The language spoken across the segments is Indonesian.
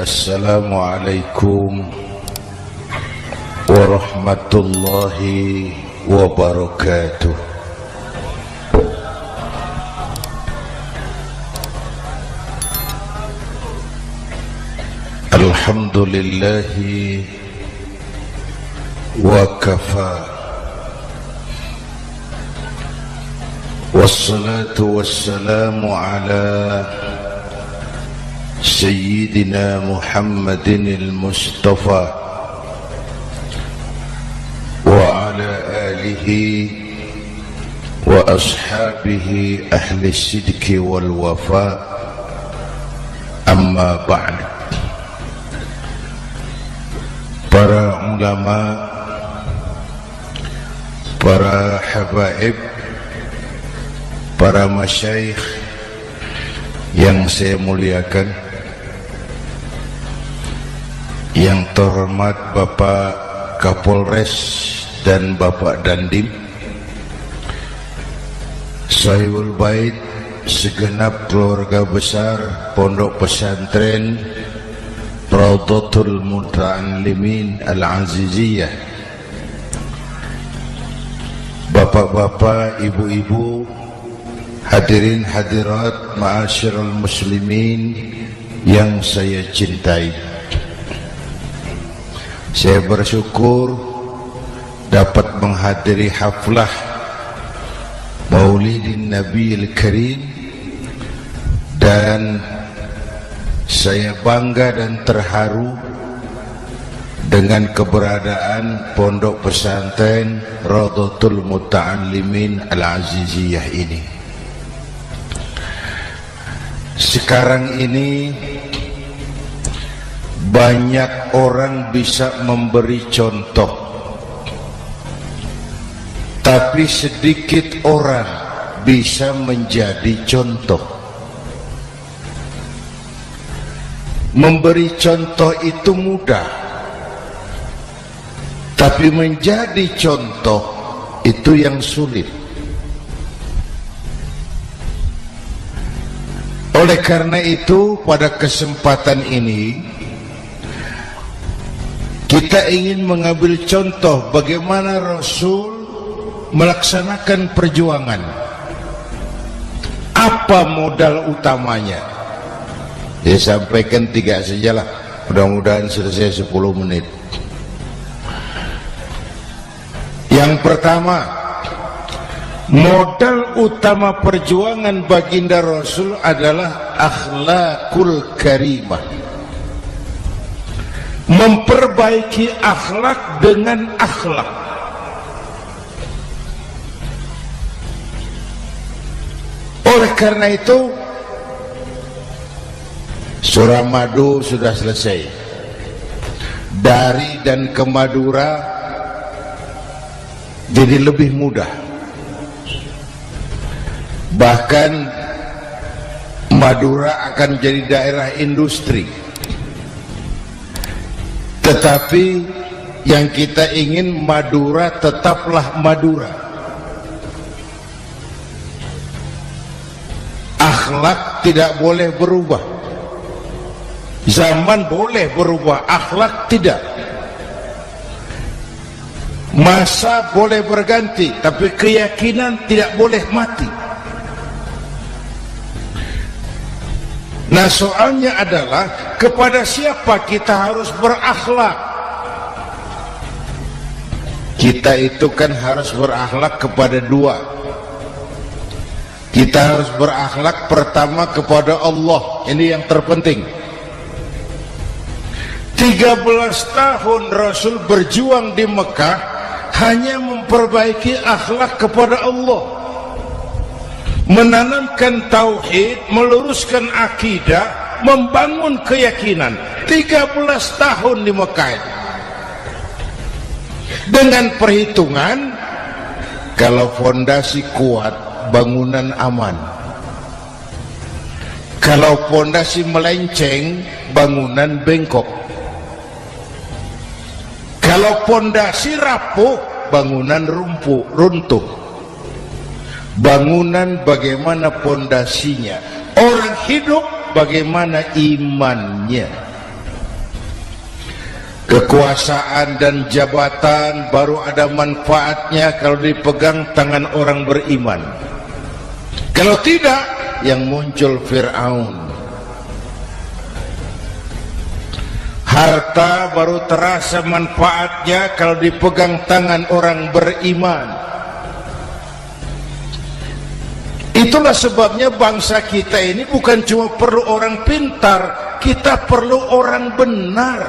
Assalamualaikum warahmatullahi wabarakatuh. Alhamdulillahi wa kafa, wassalatu wassalamu ala Sayyidina Muhammadin al-Mustafa wa ala alihi wa ashabihi ahli sidki wal wafa, amma ba'd. Para ulama, para habaib, para masyayikh yang saya muliakan, yang terhormat Bapak Kapolres dan Bapak Dandim, Sahibul Bait, segenap keluarga besar Pondok Pesantren Raudhatul Muta'allimin Al-Aziziyah, bapak-bapak, ibu-ibu, hadirin hadirat ma'asyiral muslimin yang saya cintai. Saya bersyukur dapat menghadiri haflah Maulidin Nabiil Karim, dan saya bangga dan terharu dengan keberadaan Pondok Pesantren Raudhatul Muta'allimin Al-Aziziyah ini. Sekarang ini banyak orang bisa memberi contoh, tapi sedikit orang bisa menjadi contoh. Memberi contoh itu mudah, tapi menjadi contoh itu yang sulit. Oleh karena itu, pada kesempatan ini kita ingin mengambil contoh bagaimana Rasul melaksanakan perjuangan. Apa modal utamanya? Saya sampaikan 3 sajalah, mudah-mudahan selesai 10 menit. Yang pertama, modal utama perjuangan baginda Rasul adalah akhlakul karimah. Memperbaiki akhlak dengan akhlak. Oleh karena itu, surah Madu sudah selesai. Dari dan ke Madura jadi lebih mudah. Bahkan Madura akan jadi daerah industri. Tetapi yang kita ingin, Madura tetaplah Madura. Akhlak tidak boleh berubah. Zaman boleh berubah, akhlak tidak. Masa boleh berganti, tapi keyakinan tidak boleh mati. Nah, soalnya adalah kepada siapa kita harus berakhlak. Kita itu kan harus berakhlak kepada dua. Kita harus berakhlak pertama kepada Allah. Ini yang terpenting. 13 tahun Rasul berjuang di Mekah hanya memperbaiki akhlak kepada Allah, menanamkan tauhid, meluruskan akidah, membangun keyakinan. 13 tahun di Mekah dengan perhitungan, kalau fondasi kuat, bangunan aman. Kalau fondasi melenceng, bangunan bengkok. Kalau fondasi rapuh, bangunan runtuh. Bangunan bagaimana fondasinya, orang hidup bagaimana imannya. Kekuasaan dan jabatan baru ada manfaatnya kalau dipegang tangan orang beriman. Kalau tidak, yang muncul Fir'aun. Harta baru terasa manfaatnya kalau dipegang tangan orang beriman. Itulah sebabnya bangsa kita ini bukan cuma perlu orang pintar, kita perlu orang benar.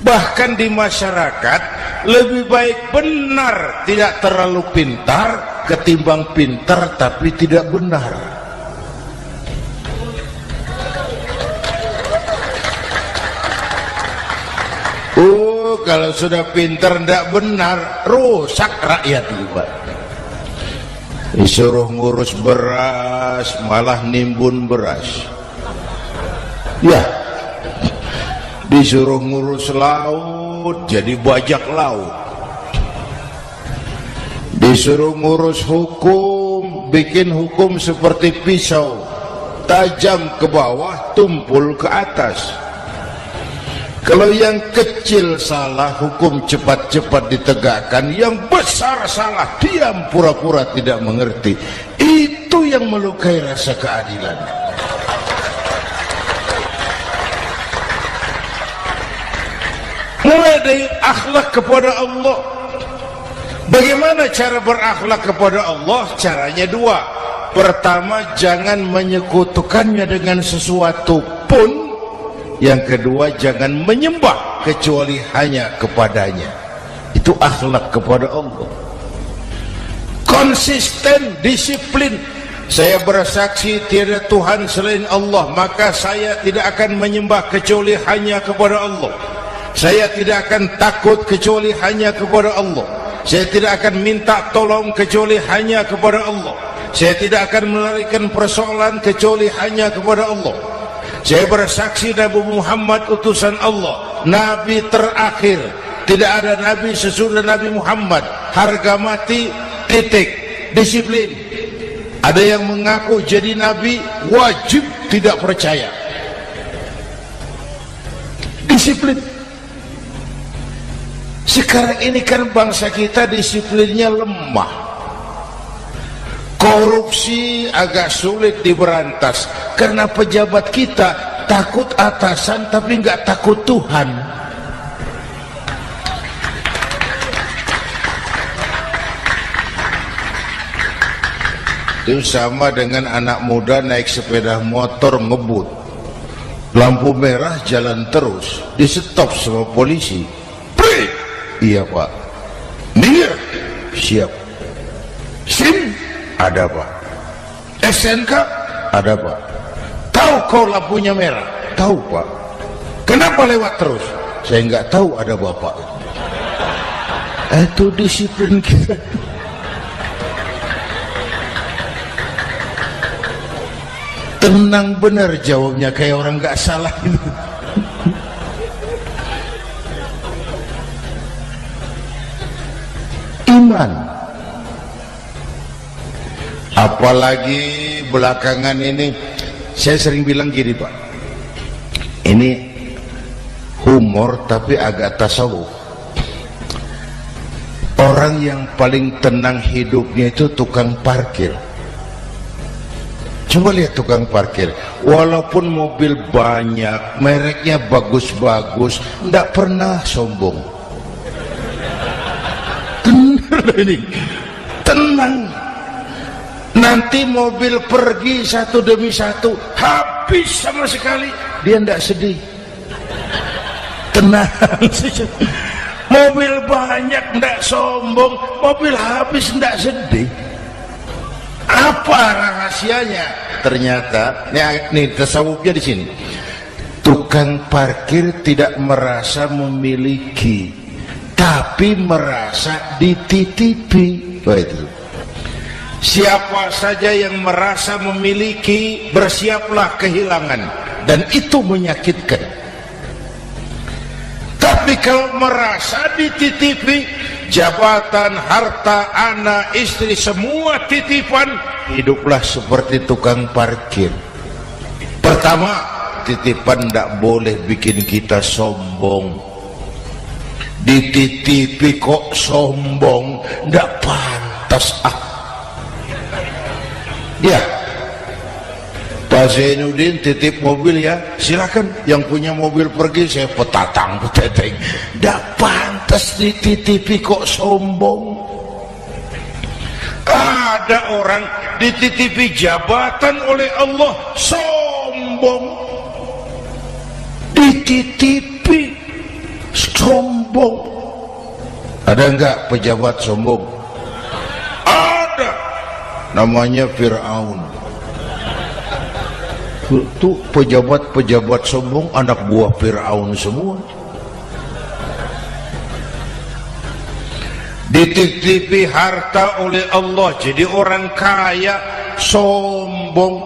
Bahkan di masyarakat lebih baik benar tidak terlalu pintar ketimbang pintar tapi tidak benar. Kalau sudah pintar tidak benar, rusak rakyat juga. Disuruh ngurus beras, malah nimbun beras. Ya, disuruh ngurus laut, jadi bajak laut. Disuruh ngurus hukum, bikin hukum seperti pisau, tajam ke bawah, tumpul ke atas. Kalau yang kecil salah, hukum cepat-cepat ditegakkan. Yang besar salah, diam pura-pura tidak mengerti. Itu yang melukai rasa keadilan. Mulai dari akhlak kepada Allah. Bagaimana cara berakhlak kepada Allah? Caranya dua. Pertama, jangan menyekutukannya dengan sesuatu pun. Yang kedua, jangan menyembah kecuali hanya kepadanya. Itu akhlak kepada Allah. Konsisten, disiplin. Saya bersaksi tiada Tuhan selain Allah, maka saya tidak akan menyembah kecuali hanya kepada Allah. Saya tidak akan takut kecuali hanya kepada Allah. Saya tidak akan minta tolong kecuali hanya kepada Allah. Saya tidak akan melarikan persoalan kecuali hanya kepada Allah. Saya bersaksi Nabi Muhammad utusan Allah, Nabi terakhir. Tidak ada Nabi sesudah Nabi Muhammad. Harga mati, titik. Disiplin. Ada yang mengaku jadi Nabi, wajib tidak percaya. Disiplin. Sekarang ini kan bangsa kita disiplinnya lemah. Korupsi agak sulit diberantas karena pejabat kita takut atasan tapi nggak takut Tuhan. Itu sama dengan anak muda naik sepeda motor ngebut, lampu merah jalan terus, di stop sama polisi. Break. Iya pak. Minggir. Siap. SIM ada pak. SNK ada pak. Tahu kau lampunya merah? Tahu pak. Kenapa lewat terus? Saya nggak tahu, ada bapak. Itu disiplin kita. Tenang benar jawabnya, kayak orang nggak salah. Iman. Apalagi belakangan ini saya sering bilang gini pak, ini humor tapi agak tasawuf. Orang yang paling tenang hidupnya itu tukang parkir. Coba lihat tukang parkir, walaupun mobil banyak, mereknya bagus-bagus, tidak pernah sombong. Tenang ini, tenang. Nanti mobil pergi satu demi satu, habis sama sekali, dia tidak sedih. Tenang. Mobil banyak tidak sombong, mobil habis tidak sedih. Apa rahasianya? Ternyata, nih tasawufnya di sini. Tukang parkir tidak merasa memiliki, tapi merasa dititipi. Oh, itu. Siapa saja yang merasa memiliki, bersiaplah kehilangan, dan itu menyakitkan. Tapi kalau merasa dititipi, jabatan, harta, anak, istri, semua titipan, hiduplah seperti tukang parkir. Pertama, titipan tidak boleh bikin kita sombong. Dititipi kok sombong, tidak pantas. Ya, Pak Zainuddin titip mobil ya, silakan. Yang punya mobil pergi, saya petatang peteteng. Tidak pantas dititipi kok sombong. Ada orang dititipi jabatan oleh Allah sombong. Dititipi sombong. Ada enggak pejabat sombong? Ada. Namanya Fir'aun. Itu pejabat-pejabat sombong anak buah Fir'aun semua. Dititipi harta oleh Allah jadi orang kaya sombong,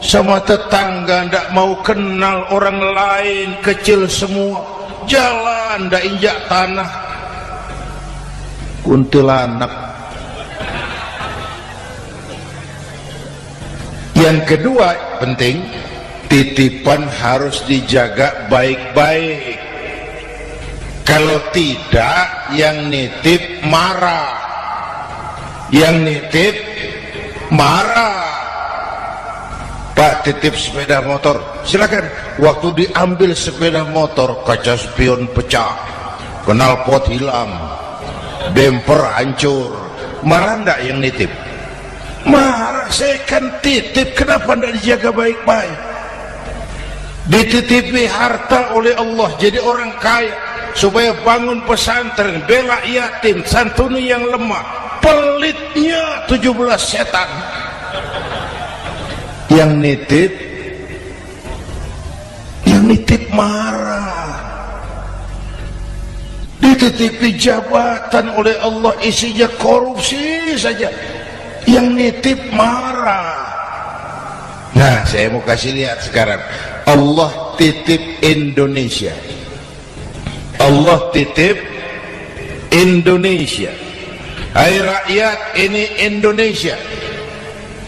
sama tetangga ndak mau kenal orang lain, kecil semua, jalan ndak injak tanah, kuntilanak. Yang kedua penting, titipan harus dijaga baik-baik. Kalau tidak, yang nitip marah. Yang nitip marah. Pak, titip sepeda motor, silakan. Waktu diambil sepeda motor, kaca spion pecah, knalpot hilang, bemper hancur. Marah enggak yang nitip? Marah. Saya kan titip, kenapa enggak dijaga baik-baik? Dititipi harta oleh Allah jadi orang kaya, supaya bangun pesantren, bela yatim, santuni yang lemah. Pelitnya 17 setan. Yang nitip marah. Dititipi jabatan oleh Allah isinya korupsi saja, yang nitip marah. Nah, saya mau kasih lihat sekarang. Allah titip Indonesia. Allah titip Indonesia. Hai rakyat, ini Indonesia,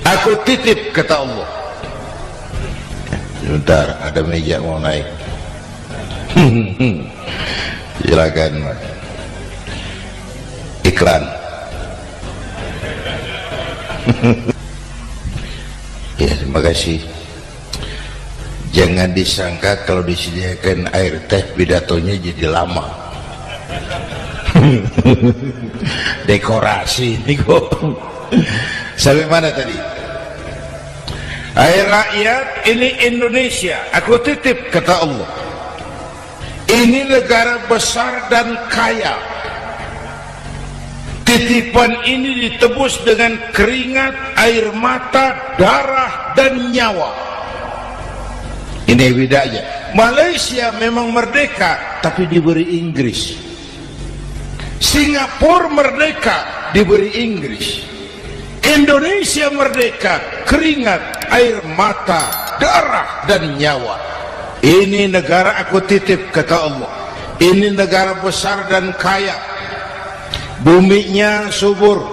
aku titip, kata Allah. Sebentar, ada meja mau naik. Silakan Mas. Iklan. Ya, terima kasih. Jangan disangka kalau disediakan air teh pidatonya jadi lama. Dekorasi ini kok. Sampai mana tadi? Hai rakyat, ini Indonesia, aku titip, kata Allah. Ini negara besar dan kaya. Titipan ini ditebus dengan keringat, air mata, darah, dan nyawa. Ini bedanya. Malaysia memang merdeka, tapi diberi Inggris. Singapura merdeka, diberi Inggris. Indonesia merdeka, keringat, air mata, darah, dan nyawa. Ini negara aku titip, kata Allah. Ini negara besar dan kaya. Buminya subur.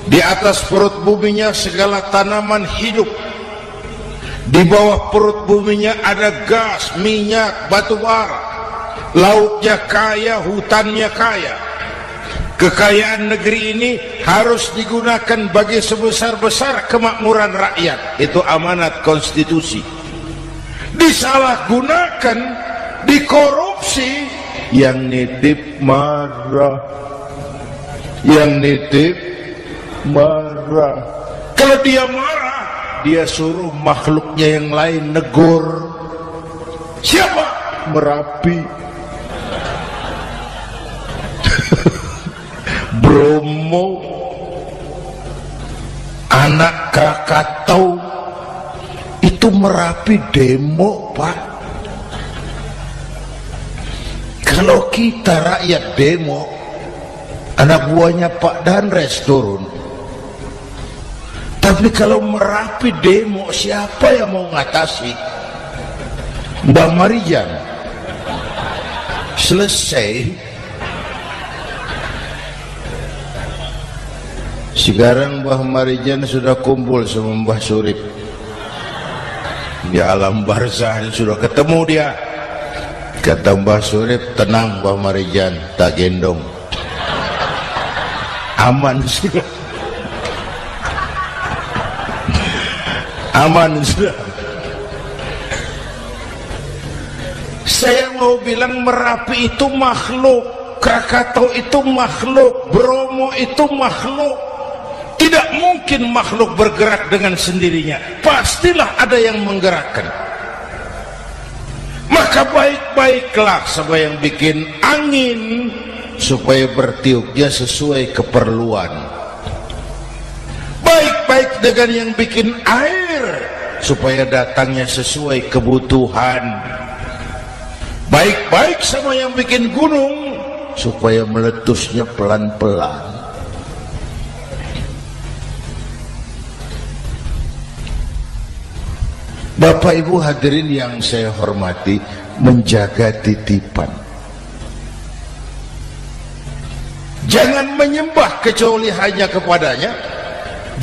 Di atas perut buminya segala tanaman hidup. Di bawah perut buminya ada gas, minyak, batu bara. Lautnya kaya, hutannya kaya. Kekayaan negeri ini harus digunakan bagi sebesar-besar kemakmuran rakyat. Itu amanat konstitusi. Disalahgunakan, dikorupsi, yang nitip marah. Yang nitip marah. Kalau dia marah, dia suruh makhluknya yang lain negur. Siapa? Merapi, Bromo, anak Krakatau. Itu Merapi demo, Pak. Kalau kita rakyat demo, anak buahnya Pak Danres turun. Tapi kalau Merapi demo, siapa yang mau ngatasi? Mbak Marijan. Selesai. Sekarang Mbah Marijan sudah kumpul sama Mbah Surip. di alam barzah sudah ketemu dia. Kata Mbah Surip, tenang Mbah Marijan, tak gendong, aman sudah, aman sudah. Saya mau bilang Merapi itu makhluk, Krakatau itu makhluk, Bromo itu makhluk. Tidak mungkin makhluk bergerak dengan sendirinya, pastilah ada yang menggerakkan. Maka baik-baiklah sama yang bikin angin supaya bertiupnya sesuai keperluan. Baik-baik dengan yang bikin air supaya datangnya sesuai kebutuhan. Baik-baik sama yang bikin gunung supaya meletusnya pelan-pelan. Bapak Ibu hadirin yang saya hormati, menjaga titipan. Jangan menyembah kecuali hanya kepadanya.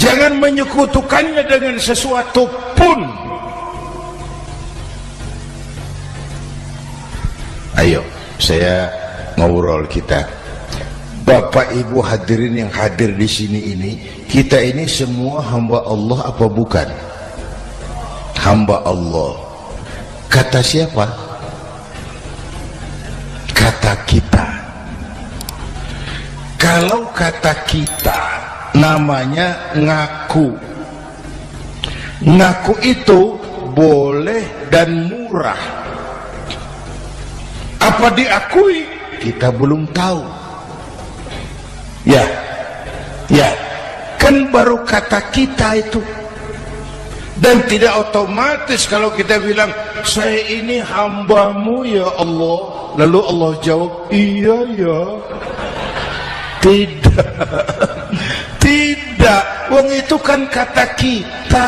Jangan menyekutukannya dengan sesuatu pun. Ayo, saya ngobrol kita. Bapak Ibu hadirin yang hadir di sini ini, kita ini semua hamba Allah apa bukan? Hamba Allah. Kata siapa? Kata kita. Kalau kata kita namanya ngaku. Ngaku itu boleh dan murah. Apa diakui? Kita belum tahu. Ya, kan baru kata kita itu. Dan tidak otomatis kalau kita bilang, saya ini hambamu ya Allah, lalu Allah jawab, iya ya. Tidak, tidak. Wong itu kan kata kita.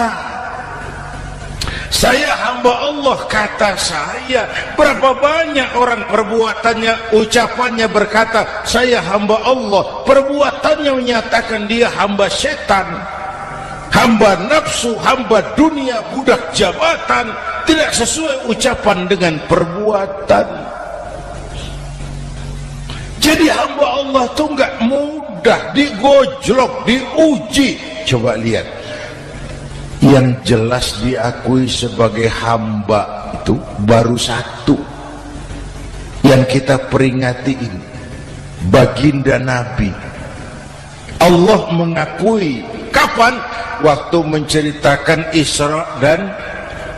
Saya hamba Allah, kata saya. Berapa banyak orang perbuatannya, ucapannya berkata, saya hamba Allah. Perbuatannya menyatakan dia hamba setan, hamba nafsu, hamba dunia, budak jabatan. Tidak sesuai ucapan dengan perbuatan. Jadi hamba Allah itu nggak mudah, digojlok, diuji. Coba lihat, yang jelas diakui sebagai hamba itu baru satu yang kita peringati ini, baginda Nabi. Allah mengakui kapan? Waktu menceritakan Isra dan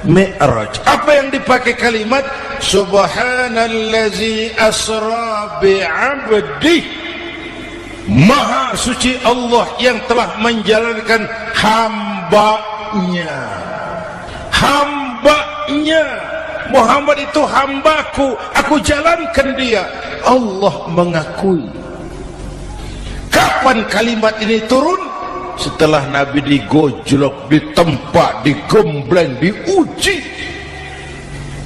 Mi'raj. Apa yang dipakai kalimat? Subhanallazi asra bi'abdi. Maha suci Allah yang telah menjalankan hambanya. Hambanya. Muhammad itu hambaku, aku jalankan dia. Allah mengakui. Kapan kalimat ini turun? Setelah Nabi digojlok, ditempa, digembleng, diuji,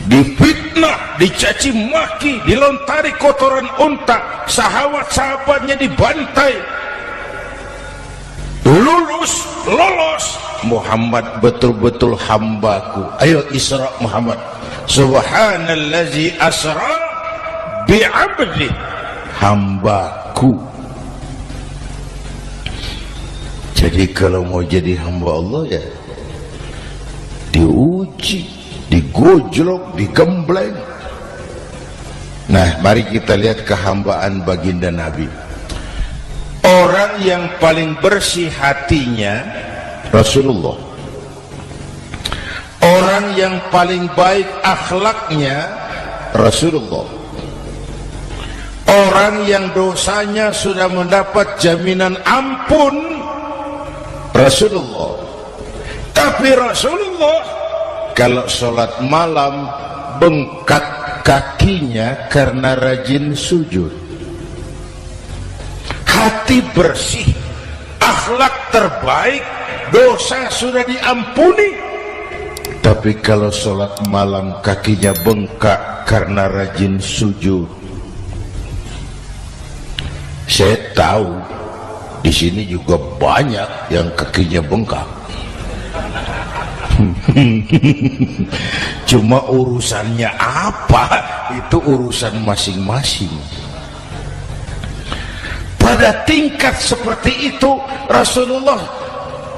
difitnah, dicaci maki, dilontari kotoran unta, sahabat-sahabatnya dibantai. Lolos, Muhammad betul-betul hambaku. Ayo Isra Muhammad. Subhanallazi asra bi'abdi, hambaku. Jadi kalau mau jadi hamba Allah ya diuji, digojlok, digembleng. Nah, mari kita lihat kehambaan baginda Nabi. Orang yang paling bersih hatinya Rasulullah. Orang yang paling baik akhlaknya Rasulullah. Orang yang dosanya sudah mendapat jaminan ampun Rasulullah. Tapi Rasulullah kalau sholat malam bengkak kakinya karena rajin sujud. Hati bersih, akhlak terbaik, dosa sudah diampuni. Tapi kalau sholat malam kakinya bengkak karena rajin sujud. Saya tahu di sini juga banyak yang kakinya bengkak. Cuma urusannya apa, itu urusan masing-masing. Pada tingkat seperti itu Rasulullah,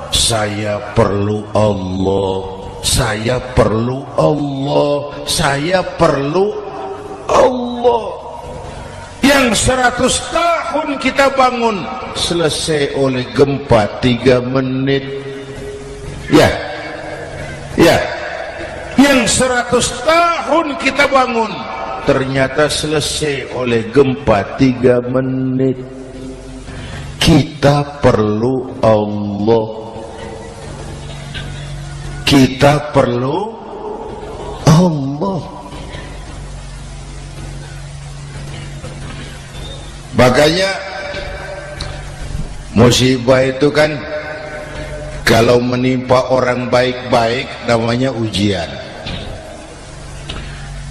saya perlu Allah, saya perlu Allah, saya perlu Allah. Yang 100 tahun kita bangun selesai oleh gempa 3 menit. Ya, yang 100 tahun kita bangun ternyata selesai oleh gempa 3 menit. Kita perlu Allah, kita perlu Allah. Makanya musibah itu kan kalau menimpa orang baik-baik namanya ujian.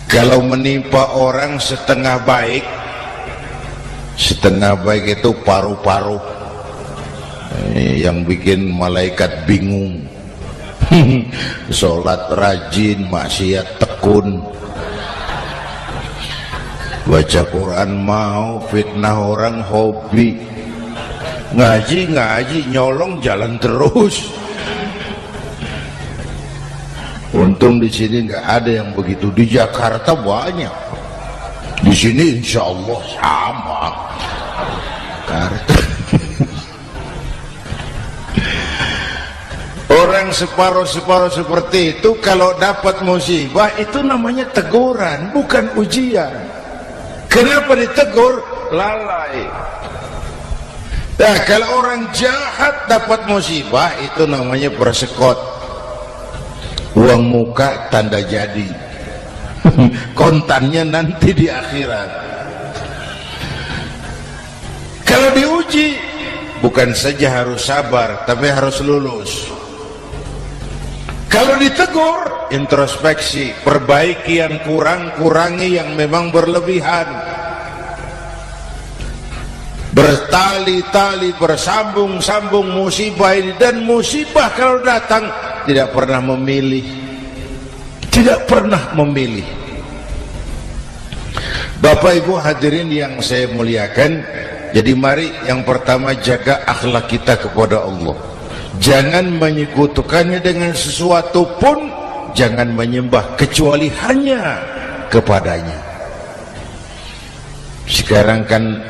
Kalau menimpa orang setengah baik itu paru-paru, yang bikin malaikat bingung. Sholat rajin, maksiat tekun, baca Quran mau, fitnah orang hobi, ngaji nyolong jalan terus. Untung di sini nggak ada yang begitu. Di Jakarta banyak, di sini insya Allah sama. Jakarta. Orang separuh-separuh seperti itu kalau dapat musibah itu namanya teguran, bukan ujian. Kenapa ditegur? Lalai. Nah, kalau orang jahat dapat musibah itu namanya persekot. Uang muka tanda jadi. Kontannya nanti di akhirat. Kalau diuji bukan saja harus sabar, tapi harus lulus. Kalau ditegur, introspeksi, perbaiki yang kurang, kurangi yang memang berlebihan. Bertali-tali, bersambung-sambung musibah ini. Dan musibah kalau datang tidak pernah memilih, tidak pernah memilih. Bapak Ibu hadirin yang saya muliakan, jadi mari yang pertama jaga akhlak kita kepada Allah. Jangan menyekutukannya dengan sesuatu pun, jangan menyembah kecuali hanya kepadanya. Sekarang kan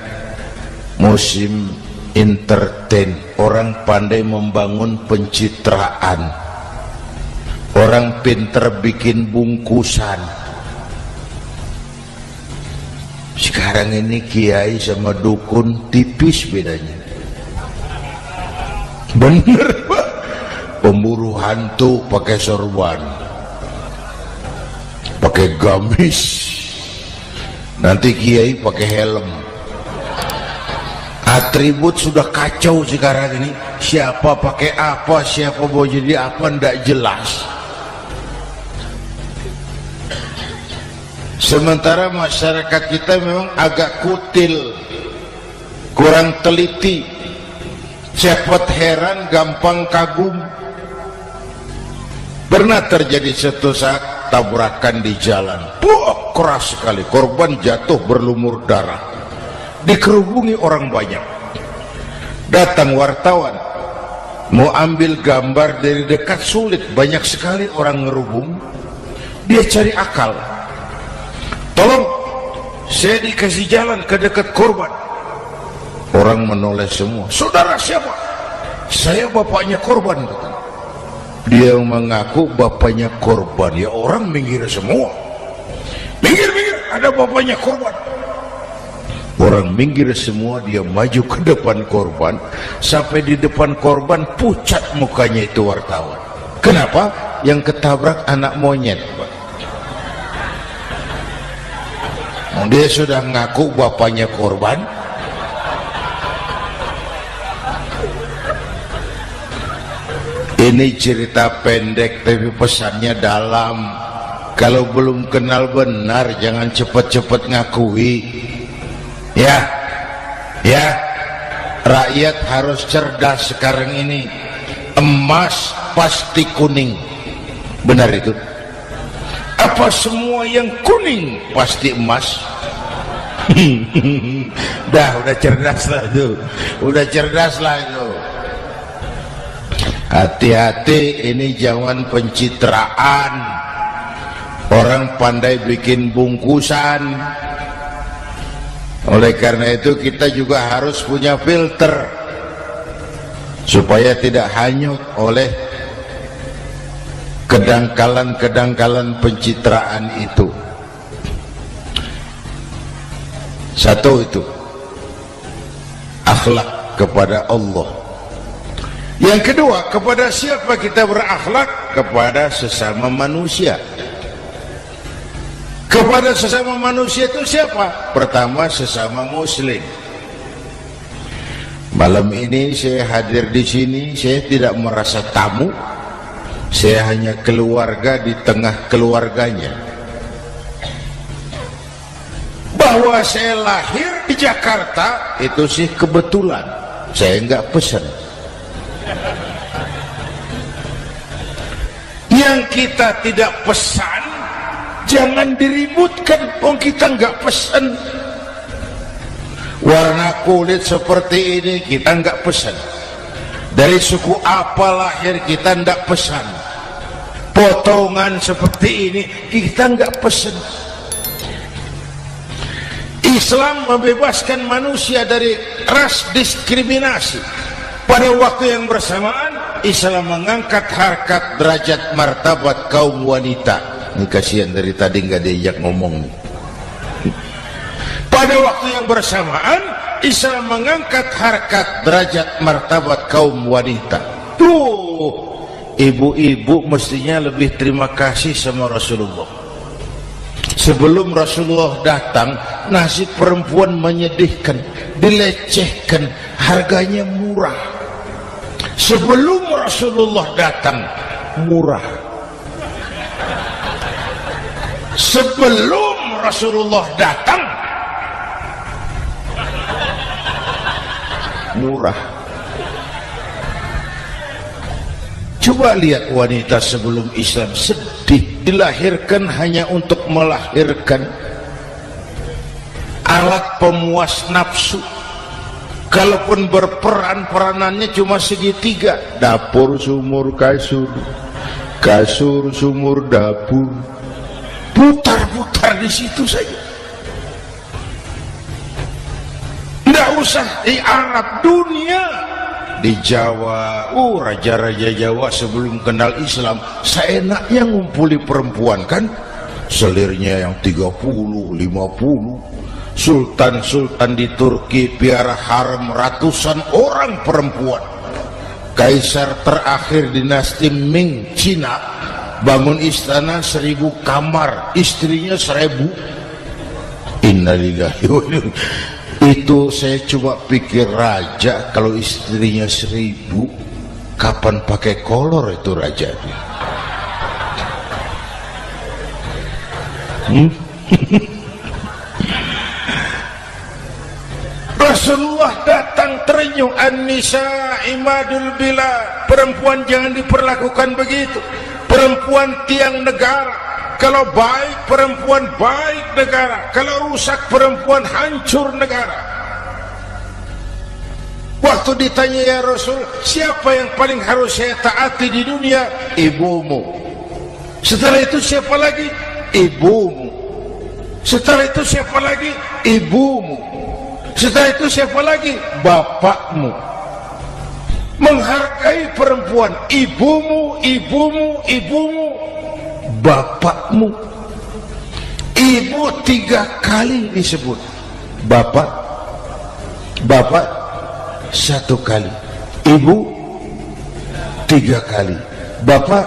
musim entertain, orang pandai membangun pencitraan, orang pinter bikin bungkusan. Sekarang ini kiai sama dukun tipis bedanya. Bener Pak, pemburu hantu pakai sorban, pakai gamis, nanti kiai pakai helm. Atribut sudah kacau sekarang ini, siapa pakai apa, siapa mau jadi apa, ndak jelas. Sementara masyarakat kita memang agak kutil, kurang teliti, cepat heran, gampang kagum. Pernah terjadi satu saat tabrakan di jalan, keras sekali, korban jatuh berlumur darah, dikerubungi orang banyak. Datang wartawan mau ambil gambar dari dekat, sulit, banyak sekali orang ngerubung. Dia cari akal, tolong saya dikasih jalan ke dekat korban. Orang menoleh semua. Saudara siapa? Saya bapaknya korban. Dia mengaku bapaknya korban. Ya orang minggir semua. Minggir, ada bapaknya korban. Orang minggir semua, dia maju ke depan korban. Sampai di depan korban pucat mukanya itu wartawan. Kenapa? Yang ketabrak anak monyet, Pak. Dia sudah ngaku bapaknya korban. Ini cerita pendek tapi pesannya dalam. Kalau belum kenal benar jangan cepat-cepat ngakui. Ya, rakyat harus cerdas sekarang ini. Emas pasti kuning. Benar itu? Apa semua yang kuning pasti emas? Udah cerdas lah itu, udah cerdas lah itu. Hati-hati, ini jangan pencitraan. Orang pandai bikin bungkusan. Oleh karena itu kita juga harus punya filter supaya tidak hanyut oleh kedangkalan-kedangkalan pencitraan itu. Satu itu akhlak kepada Allah. Yang kedua, kepada siapa kita berakhlak? Kepada sesama manusia. Kepada sesama manusia itu siapa? Pertama, sesama muslim. Malam ini saya hadir di sini, saya tidak merasa tamu. Saya hanya keluarga di tengah keluarganya. Bahwa saya lahir di Jakarta itu sih kebetulan. Saya enggak pesan. Yang kita tidak pesan, jangan diributkan. Oh, kita enggak pesan. Warna kulit seperti ini kita enggak pesan. Dari suku apa lahir kita enggak pesan. Potongan seperti ini kita enggak pesan. Islam membebaskan manusia dari ras diskriminasi. Pada waktu yang bersamaan Islam mengangkat harkat, derajat, martabat kaum wanita. Ini kasihan dari tadi nggak diajak ngomong nih. Pada waktu yang bersamaan Islam mengangkat harkat, derajat, martabat kaum wanita. Tuh, ibu-ibu mestinya lebih terima kasih sama Rasulullah. Sebelum Rasulullah datang, nasib perempuan menyedihkan, dilecehkan, harganya murah. Sebelum Rasulullah datang, murah. Sebelum Rasulullah datang, murah. Coba lihat wanita sebelum Islam, sedih, dilahirkan hanya untuk melahirkan, alat pemuas nafsu. Kalaupun berperan, peranannya cuma segitiga, dapur sumur kasur, kasur sumur dapur, putar-putar di situ saja. Tidak usah di Arab, dunia. Di Jawa, raja-raja Jawa sebelum kenal Islam seenaknya ngumpuli perempuan kan, selirnya yang 30, 50. Sultan-sultan di Turki piara harem ratusan orang perempuan. Kaisar terakhir dinasti Ming Cina bangun istana 1000 kamar, istrinya 1000. Innalillahi wa inna ilaihi. Itu saya coba pikir, raja kalau istrinya 1000, kapan pakai kolor itu rajanya? Rasulullah datang terenyuh, an-nisa imadul bilad. Perempuan jangan diperlakukan begitu. Perempuan tiang negara. Kalau baik perempuan baik negara, kalau rusak perempuan hancur negara. Waktu ditanya, ya Rasul, siapa yang paling harus saya taati di dunia? Ibumu. Setelah itu siapa lagi? Ibumu. Setelah itu siapa lagi? Ibumu. Setelah itu siapa lagi? Bapakmu. Menghargai perempuan, ibumu, ibumu, ibumu, bapakmu. Ibu 3 kali disebut, bapak 1 kali, ibu 3 kali, bapak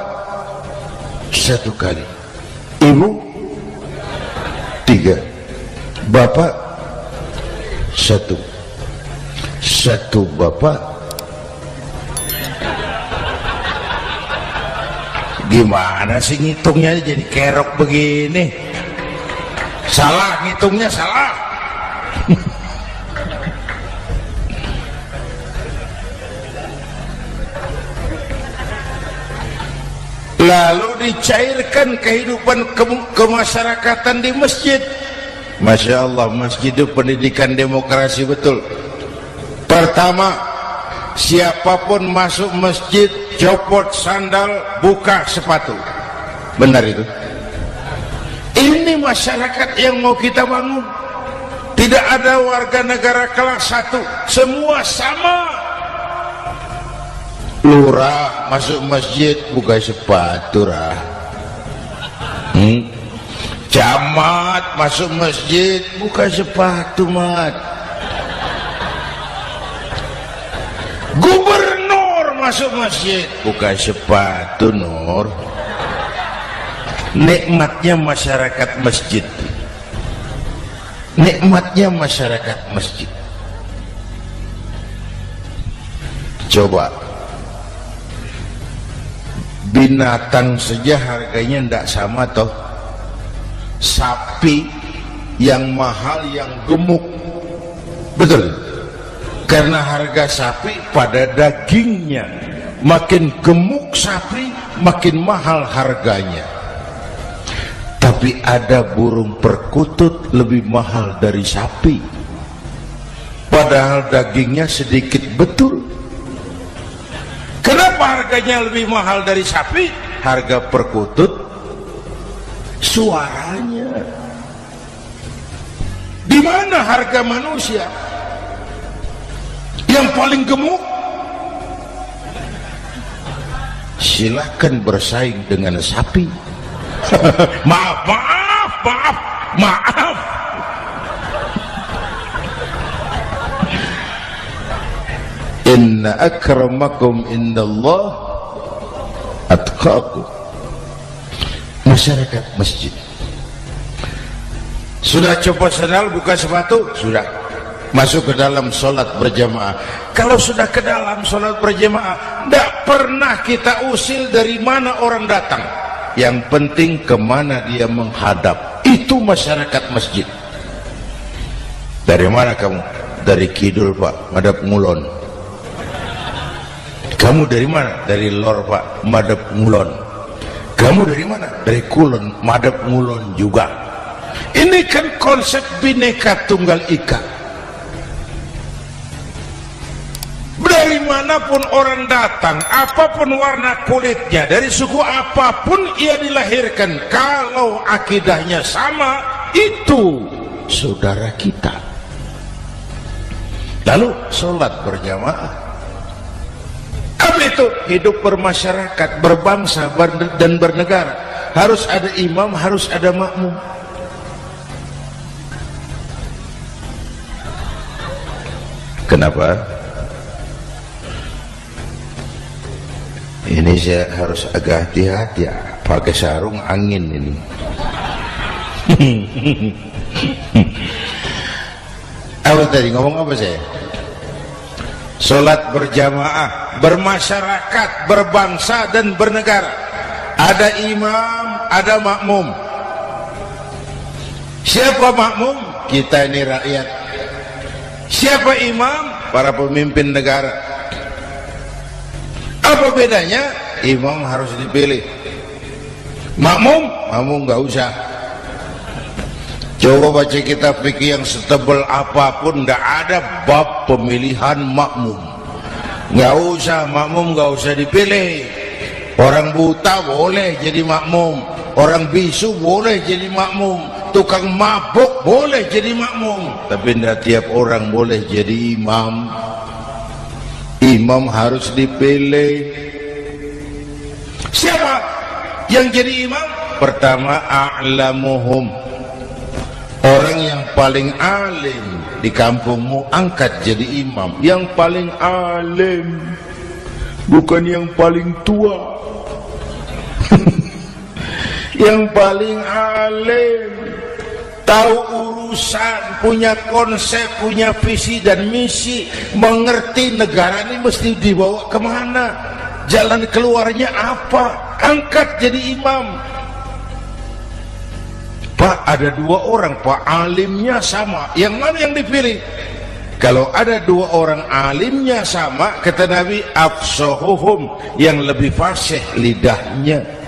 1 kali, ibu 3, bapak 1. 1 bapak. Gimana sih ngitungnya jadi kerok begini? Salah ngitungnya, salah. lalu dicairkan kehidupan kemasyarakatan di masjid. Masya Allah, masjid itu pendidikan demokrasi betul. Pertama, siapapun masuk masjid copot sandal, buka sepatu. Benar itu? Ini masyarakat yang mau kita bangun. Tidak ada warga negara kelas 1, semua sama. Lurah masuk masjid buka sepatu, rah. Camat masuk masjid buka sepatu, mat. Gubernur masuk masjid buka sepatu, Nur. Nikmatnya masyarakat masjid, nikmatnya masyarakat masjid. Coba binatang saja harganya tidak sama toh. Sapi yang mahal, yang gemuk, betul, karena harga sapi pada dagingnya. Makin gemuk sapi makin mahal harganya. Tapi ada burung perkutut lebih mahal dari sapi, padahal dagingnya sedikit, betul. Kenapa harganya lebih mahal dari sapi? Harga perkutut suaranya. Di mana harga manusia yang paling gemuk? Silakan bersaing dengan sapi. maaf. Inna akramakum indallah atqakum. Masyarakat masjid sudah coba sandal, buka sepatu, sudah masuk ke dalam sholat berjamaah. Kalau sudah ke dalam sholat berjamaah, tidak pernah kita usil dari mana orang datang. Yang penting kemana dia menghadap. Itu masyarakat masjid. Dari mana kamu? Dari kidul, Pak, madhab ngulon. Kamu dari mana? Dari lor, Pak, madhab ngulon. Kamu dari mana? Dari kulon, madhab ngulon juga. Ini kan konsep Bhinneka Tunggal Ika. Dari manapun orang datang, apapun warna kulitnya, dari suku apapun ia dilahirkan, kalau akidahnya sama, itu saudara kita. Lalu sholat berjamaah. Apa itu? Hidup bermasyarakat, berbangsa dan bernegara. Harus ada imam, harus ada makmum. Kenapa? Ini saya harus agak hati-hati ya, pakai sarung angin ini. Apa tadi ngomong apa saya? Sholat berjamaah, bermasyarakat, berbangsa dan bernegara. Ada imam, ada makmum. Siapa makmum? Kita ini rakyat. Siapa imam? Para pemimpin negara. Apa bedanya? Imam harus dipilih, makmum nggak usah. Coba baca kitab fikih yang setebal apapun, nggak ada bab pemilihan makmum. Nggak usah, makmum nggak usah dipilih. Orang buta boleh jadi makmum, orang bisu boleh jadi makmum, tukang mabuk boleh jadi makmum, tapi tidak tiap orang boleh jadi imam. Imam harus dipilih. Siapa yang jadi imam? Pertama, a'lamuhum, orang yang paling alim di kampungmu, angkat jadi imam. Yang paling alim, bukan yang paling tua. Yang paling alim, tahu urusan, punya konsep, punya visi dan misi, mengerti negara ini mesti dibawa kemana, jalan keluarnya apa, angkat jadi imam. Pak, ada dua orang, Pak, alimnya sama, yang mana yang dipilih? Kalau ada dua orang alimnya sama, kata Nabi, afsahuhum, yang lebih fasih lidahnya.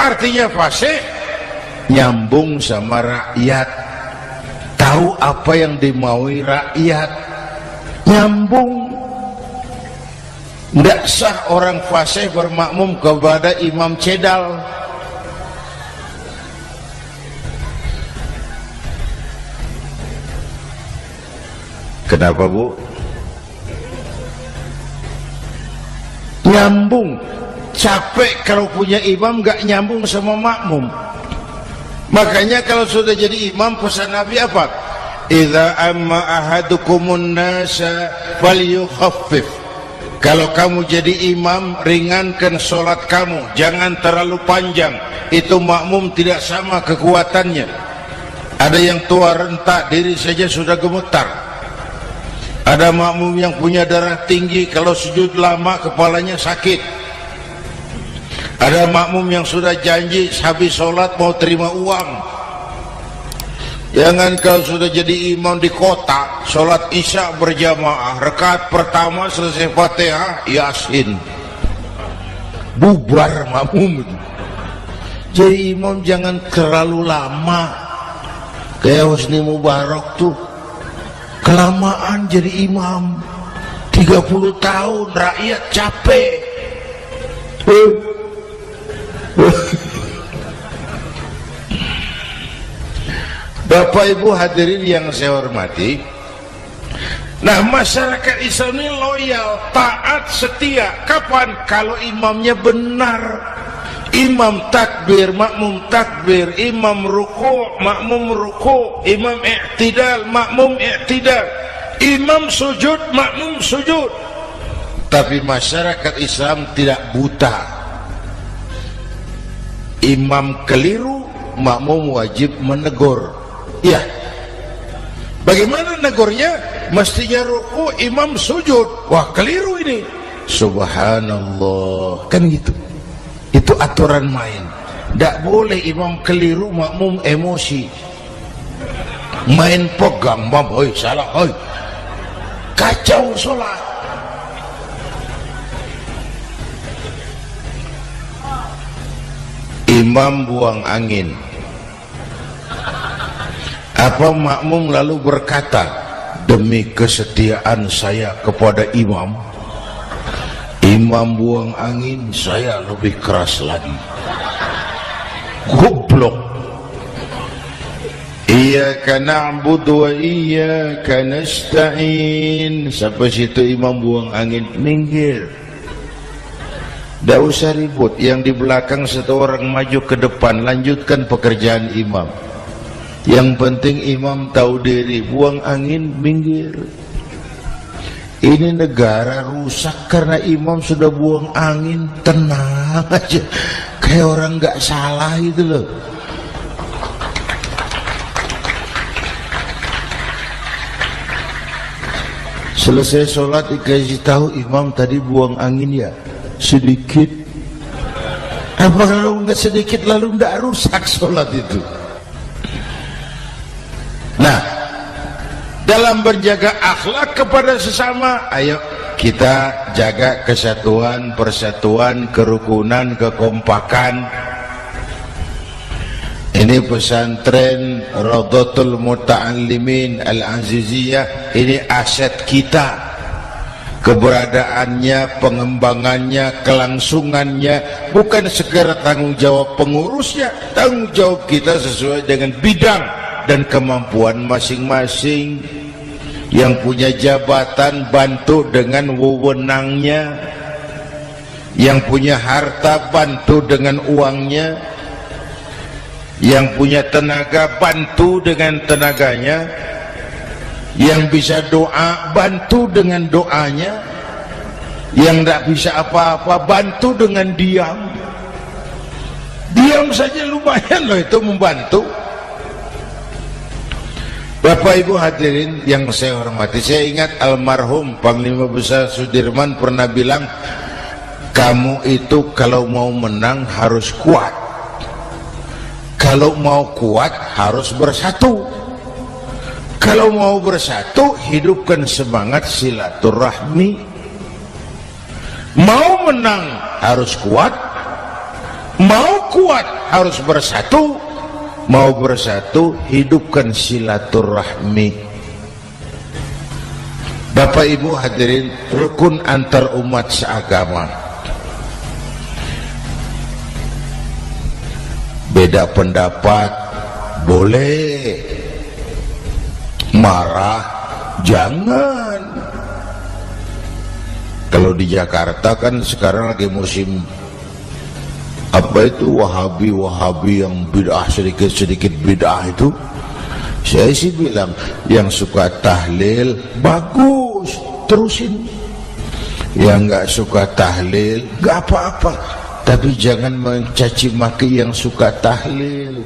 Apa artinya fasih? Nyambung sama rakyat, tahu apa yang dimaui rakyat, nyambung. Tidak sah orang fasih bermakmum kepada imam cedal. Kenapa, Bu? Nyambung. Capek kalau punya imam gak nyambung sama makmum. Makanya kalau sudah jadi imam, pesan Nabi apa? Idza amma ahadukumun nasa falyukhaffif. Kalau kamu jadi imam, ringankan sholat kamu, jangan terlalu panjang. Itu makmum tidak sama kekuatannya. Ada yang tua rentak, diri saja sudah gemetar. Ada makmum yang punya darah tinggi, kalau sujud lama kepalanya sakit. Ada makmum yang sudah janji habis sholat mau terima uang. Jangan kalau sudah jadi imam di kota, sholat isya berjamaah, rakaat pertama selesai Fatihah, Yasin, bubar makmum. Jadi imam jangan terlalu lama. Kayak Husni Mubarak tuh kelamaan jadi imam, 30 tahun, rakyat capek. Bapak Ibu hadirin yang saya hormati, nah masyarakat Islam ini loyal, taat, setia. Kapan? Kalau imamnya benar. Imam takbir, makmum takbir, imam ruku', makmum ruku', imam i'tidal, makmum i'tidal, imam sujud, makmum sujud. Tapi masyarakat Islam tidak buta. Imam keliru, makmum wajib menegur. Ya, bagaimana negornya? Mestinya ruku, imam sujud. Wah, keliru ini. Subhanallah, kan gitu. Itu aturan main. Tidak boleh imam keliru, makmum emosi, main pegang, oi salah, oi, kacau sholat. Imam buang angin, apa makmum lalu berkata, demi kesetiaan saya kepada imam, imam buang angin, saya lebih keras lagi. Goblok. Iyyaka na'budu wa iyyaka nasta'in. Sampai situ imam buang angin, minggir. Tidak usah ribut. Yang di belakang satu orang maju ke depan, lanjutkan pekerjaan imam. Yang penting imam tahu diri, buang angin, minggir. Ini negara rusak karena imam sudah buang angin. Tenang aja, kayak orang nggak salah itu loh. Selesai sholat dikasih tahu, imam tadi buang angin ya, sedikit. Apa kalau nggak sedikit lalu nggak rusak sholat itu? Nah, dalam berjaga akhlak kepada sesama, ayo kita jaga kesatuan, persatuan, kerukunan, kekompakan. Ini pesantren Raudhatul Muta'allimin Al-Aziziyah, ini aset kita. Keberadaannya, pengembangannya, kelangsungannya bukan segera tanggung jawab pengurusnya, tanggung jawab kita sesuai dengan bidang dan kemampuan masing-masing. Yang punya jabatan bantu dengan wewenangnya, yang punya harta bantu dengan uangnya, yang punya tenaga bantu dengan tenaganya, yang bisa doa bantu dengan doanya, yang tidak bisa apa-apa bantu dengan diam. Diam saja lumayan loh itu membantu. Bapak Ibu hadirin yang saya hormati, saya ingat almarhum Panglima Besar Sudirman pernah bilang, kamu itu kalau mau menang harus kuat, kalau mau kuat harus bersatu, kalau mau bersatu hidupkan semangat silaturahmi. Mau menang harus kuat, mau kuat harus bersatu. Mau bersatu, hidupkan silaturahmi. Bapak Ibu hadirin, rukun antar umat seagama. Beda pendapat boleh, marah jangan. Kalau di Jakarta kan sekarang lagi musim apa itu, wahabi yang bid'ah, sedikit bid'ah itu. Saya sih bilang yang suka tahlil bagus, terusin. Yang nggak suka tahlil nggak apa-apa, tapi jangan mencaci maki yang suka tahlil.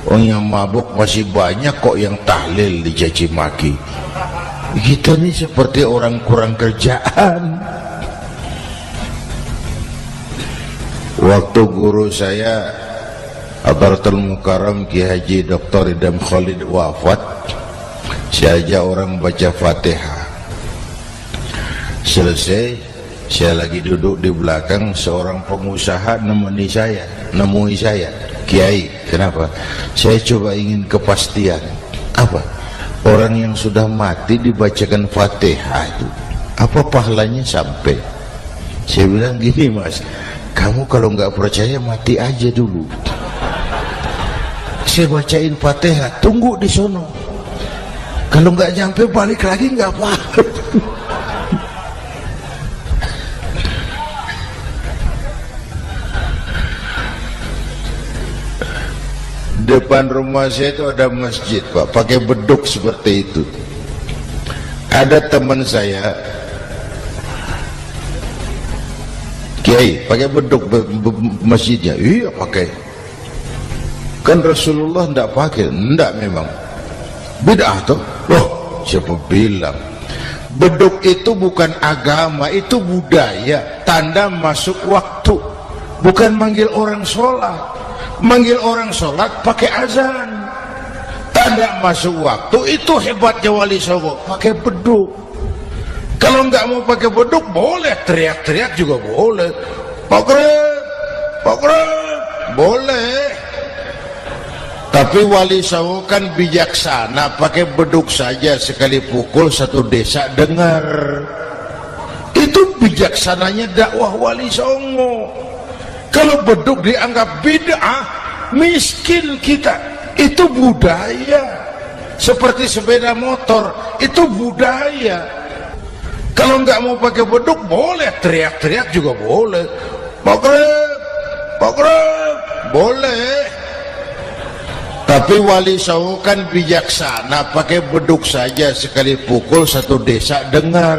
Orang yang mabuk masih banyak kok yang tahlil dicaci maki. Kita nih seperti orang kurang kerjaan. Waktu guru saya Hadratul Mukarram Kiai Haji Dr. Idham Khalid wafat, saya ajak orang baca Fatihah. Selesai, saya lagi duduk di belakang, seorang pengusaha nemui saya, Kiai, kenapa? Saya coba ingin kepastian. Apa? Orang yang sudah mati dibacakan Fatihah itu, apa pahalanya sampai? Saya bilang gini, Mas, kamu kalau nggak percaya mati aja dulu. Saya bacain Fatihah, tunggu di sono. Kalau nggak nyampe balik lagi nggak apa-apa. Depan rumah saya itu ada masjid, Pak, pakai beduk seperti itu. Ada teman saya, Kiai, pakai beduk masjidnya. Iya pakai. Kan Rasulullah tidak pakai. Tidak memang. Bid'ah tuh. Loh, siapa bilang? Beduk itu bukan agama, itu budaya, tanda masuk waktu. Bukan manggil orang sholat. Manggil orang sholat pakai azan, tanda masuk waktu. Itu hebatnya Wali Songo, pakai beduk. Kalau nggak mau pakai beduk boleh, teriak-teriak juga boleh. Pogreb, boleh. Tapi Wali Songo kan bijaksana, pakai beduk saja, sekali pukul satu desa dengar. Itu bijaksananya dakwah Wali Songo. Kalau beduk dianggap bid'ah, miskin kita. Itu budaya. Seperti sepeda motor, itu budaya. Kalau nggak mau pakai beduk boleh, teriak-teriak juga boleh. Pogreb, boleh. Tapi Wali Songo kan bijaksana, pakai beduk saja, sekali pukul satu desa dengar.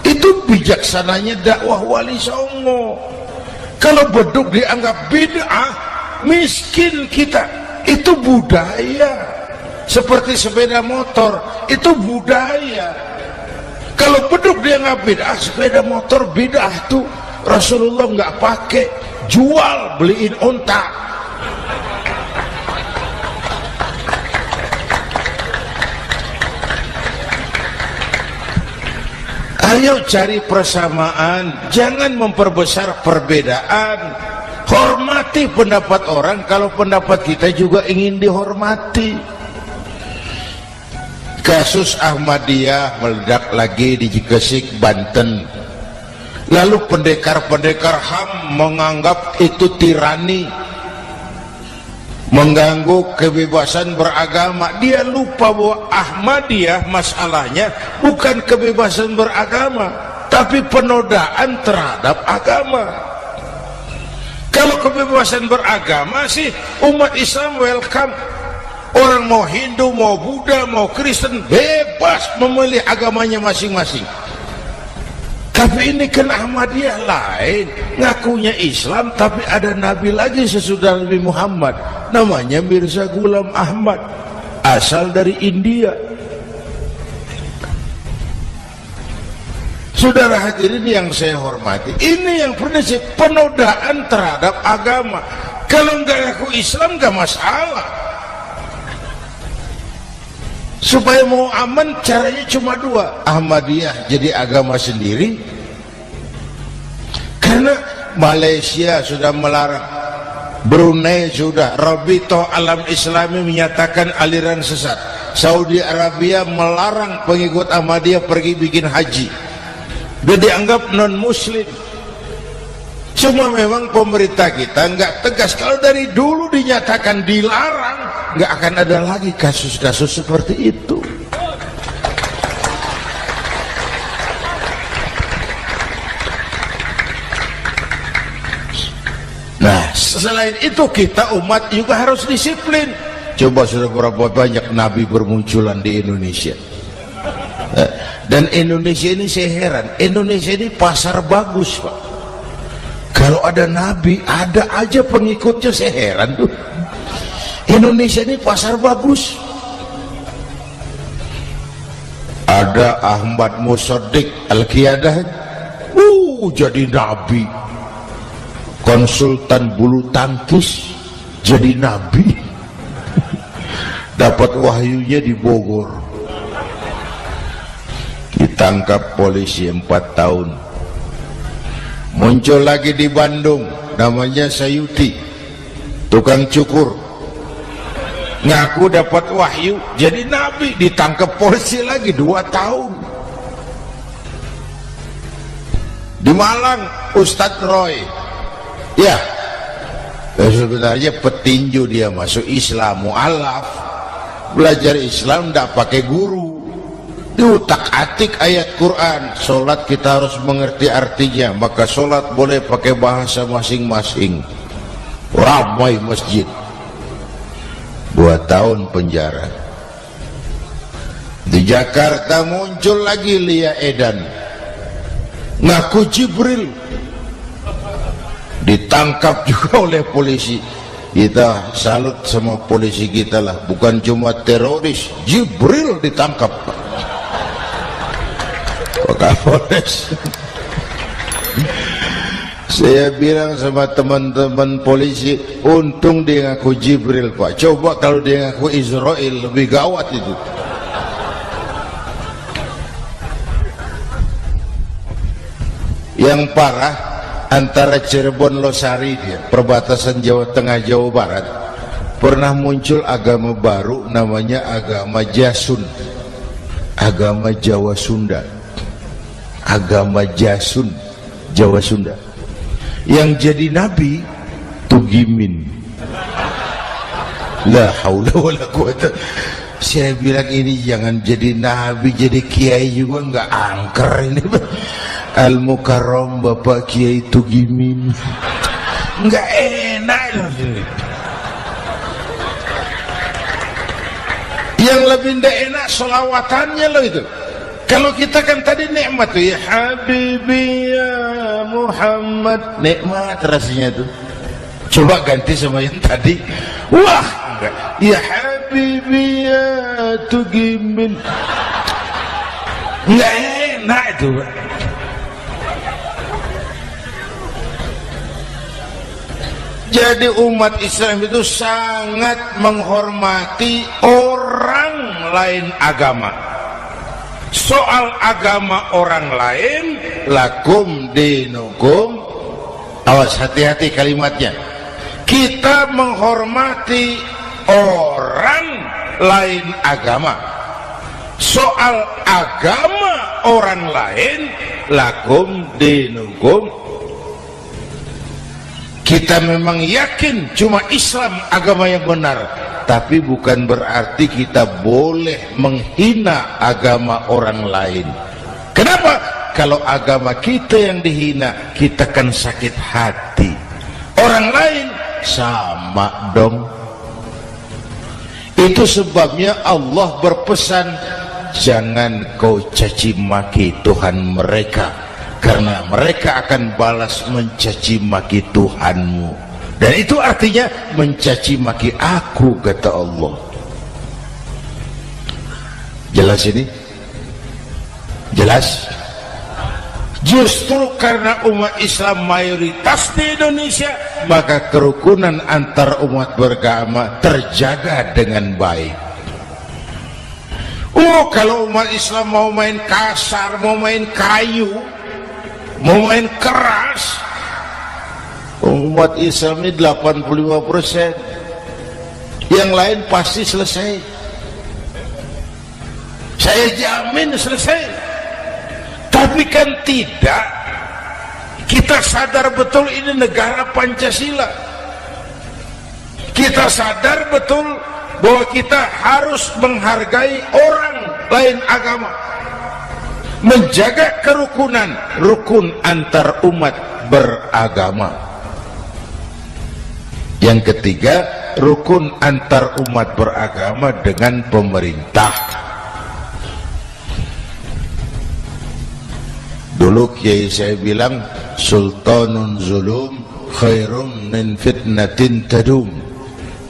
Itu bijaksananya dakwah Wali Songo. Kalau beduk dianggap bid'ah, miskin kita. Itu budaya. Seperti sepeda motor, itu budaya. Kalau beduk dianggap bid'ah, sepeda motor bid'ah tuh Rasulullah nggak pakai, jual, beliin unta. Ayo cari persamaan, jangan memperbesar perbedaan. Hormati pendapat orang kalau pendapat kita juga ingin dihormati. Kasus Ahmadiyah meledak lagi di Cikesik, Banten. Lalu pendekar-pendekar HAM menganggap itu tirani, mengganggu kebebasan beragama. Dia lupa bahwa Ahmadiyah masalahnya bukan kebebasan beragama, tapi penodaan terhadap agama. Kalau kebebasan beragama sih umat Islam welcome. Orang mau Hindu, mau Buddha, mau Kristen bebas memilih agamanya masing-masing. Tapi ini kan Ahmadiyah lain, ngakunya Islam tapi ada nabi lagi sesudah Nabi Muhammad, namanya Mirza Ghulam Ahmad, asal dari India. Saudara hadirin yang saya hormati, ini yang prinsip penodaan terhadap agama. Kalau nggak ngaku Islam nggak masalah. Supaya mau aman caranya cuma dua, Ahmadiyah jadi agama sendiri, karena Malaysia sudah melarang Brunei sudah, Rabitoh Alam Islami menyatakan aliran sesat. Saudi Arabia melarang pengikut Ahmadiyah pergi bikin haji. Dia dianggap non muslim. Cuma memang pemerintah kita nggak tegas. Kalau dari dulu dinyatakan dilarang, nggak akan ada lagi kasus-kasus seperti itu. Nah, selain itu kita umat juga harus disiplin. Coba sudah berapa banyak nabi bermunculan di Indonesia. Dan Indonesia ini saya heran, Indonesia ini pasar bagus, Pak. Kalau ada nabi, ada aja pengikutnya, saya heran tuh. Indonesia ini pasar bagus. Ada Ahmad Musaddiq Al-Qiyadah, jadi nabi. Konsultan bulu tangkis jadi nabi. Dapat wahyunya di Bogor, ditangkap polisi 4 tahun. Muncul lagi di Bandung, namanya Sayuti, tukang cukur, ngaku dapat wahyu jadi nabi, ditangkap polisi lagi 2 tahun. Di Malang Ustadz Roy, ya sebenarnya petinju, dia masuk Islam, mu'alaf, belajar Islam tidak pakai guru, diutak-atik ayat Quran. Sholat kita harus mengerti artinya, maka sholat boleh pakai bahasa masing-masing. Ramai masjid. 2 tahun penjara. Di Jakarta muncul lagi Lia Edan, ngaku Jibril, ditangkap juga oleh polisi. Kita salut sama polisi kita lah, bukan cuma teroris, Jibril ditangkap Pak Kapolres. Saya bilang sama teman-teman polisi, untung dia ngaku Jibril, Pak. Coba kalau dia ngaku Israel, lebih gawat itu. Yang parah, antara Cirebon Losari, dia perbatasan Jawa Tengah Jawa Barat, pernah muncul agama baru namanya agama Jasun, agama Jawa Sunda, agama Jasun Jawa Sunda. Yang jadi nabi Tugimin. La haula wala quwata. Saya bilang ini jangan jadi nabi, jadi kiai juga nggak angker ini. Al-Mukarram Bapak Kiai Tugimin, nggak enak loh. Yang lebih nggak enak solawatannya loh itu. Kalau kita kan tadi nikmat tuh, ya Habibi ya Muhammad, nikmat rasanya tuh. Coba ganti sama yang tadi, wah enggak, ya Habibi ya Tugimin, nggak enak itu, Pak. Jadi umat Islam itu sangat menghormati orang lain agama. Soal agama orang lain, lakum dinukum, awas hati-hati kalimatnya. Kita menghormati orang lain agama. Soal agama orang lain, lakum dinukum. Kita memang yakin cuma Islam agama yang benar, tapi bukan berarti kita boleh menghina agama orang lain. Kenapa? Kalau agama kita yang dihina, kita kan sakit hati. Orang lain sama dong. Itu sebabnya Allah berpesan, jangan kau caci maki Tuhan mereka, karena mereka akan balas mencaci maki Tuhanmu. Dan itu artinya mencaci maki aku, kata Allah. Jelas ini? Jelas? Justru karena umat Islam mayoritas di Indonesia, maka kerukunan antar umat beragama terjaga dengan baik. Kalau umat Islam mau main kasar, mau main kayu, mau main keras, Umat Islam ini 85%, yang lain pasti selesai. Saya jamin selesai. Tapi kan tidak. Kita sadar betul ini negara Pancasila. Kita sadar betul bahwa kita harus menghargai orang lain agama, menjaga kerukunan, rukun antar umat beragama. Yang ketiga, rukun antar umat beragama dengan pemerintah. Dulu kiai saya bilang, sultanun zulum khairum min fitnatin tadum.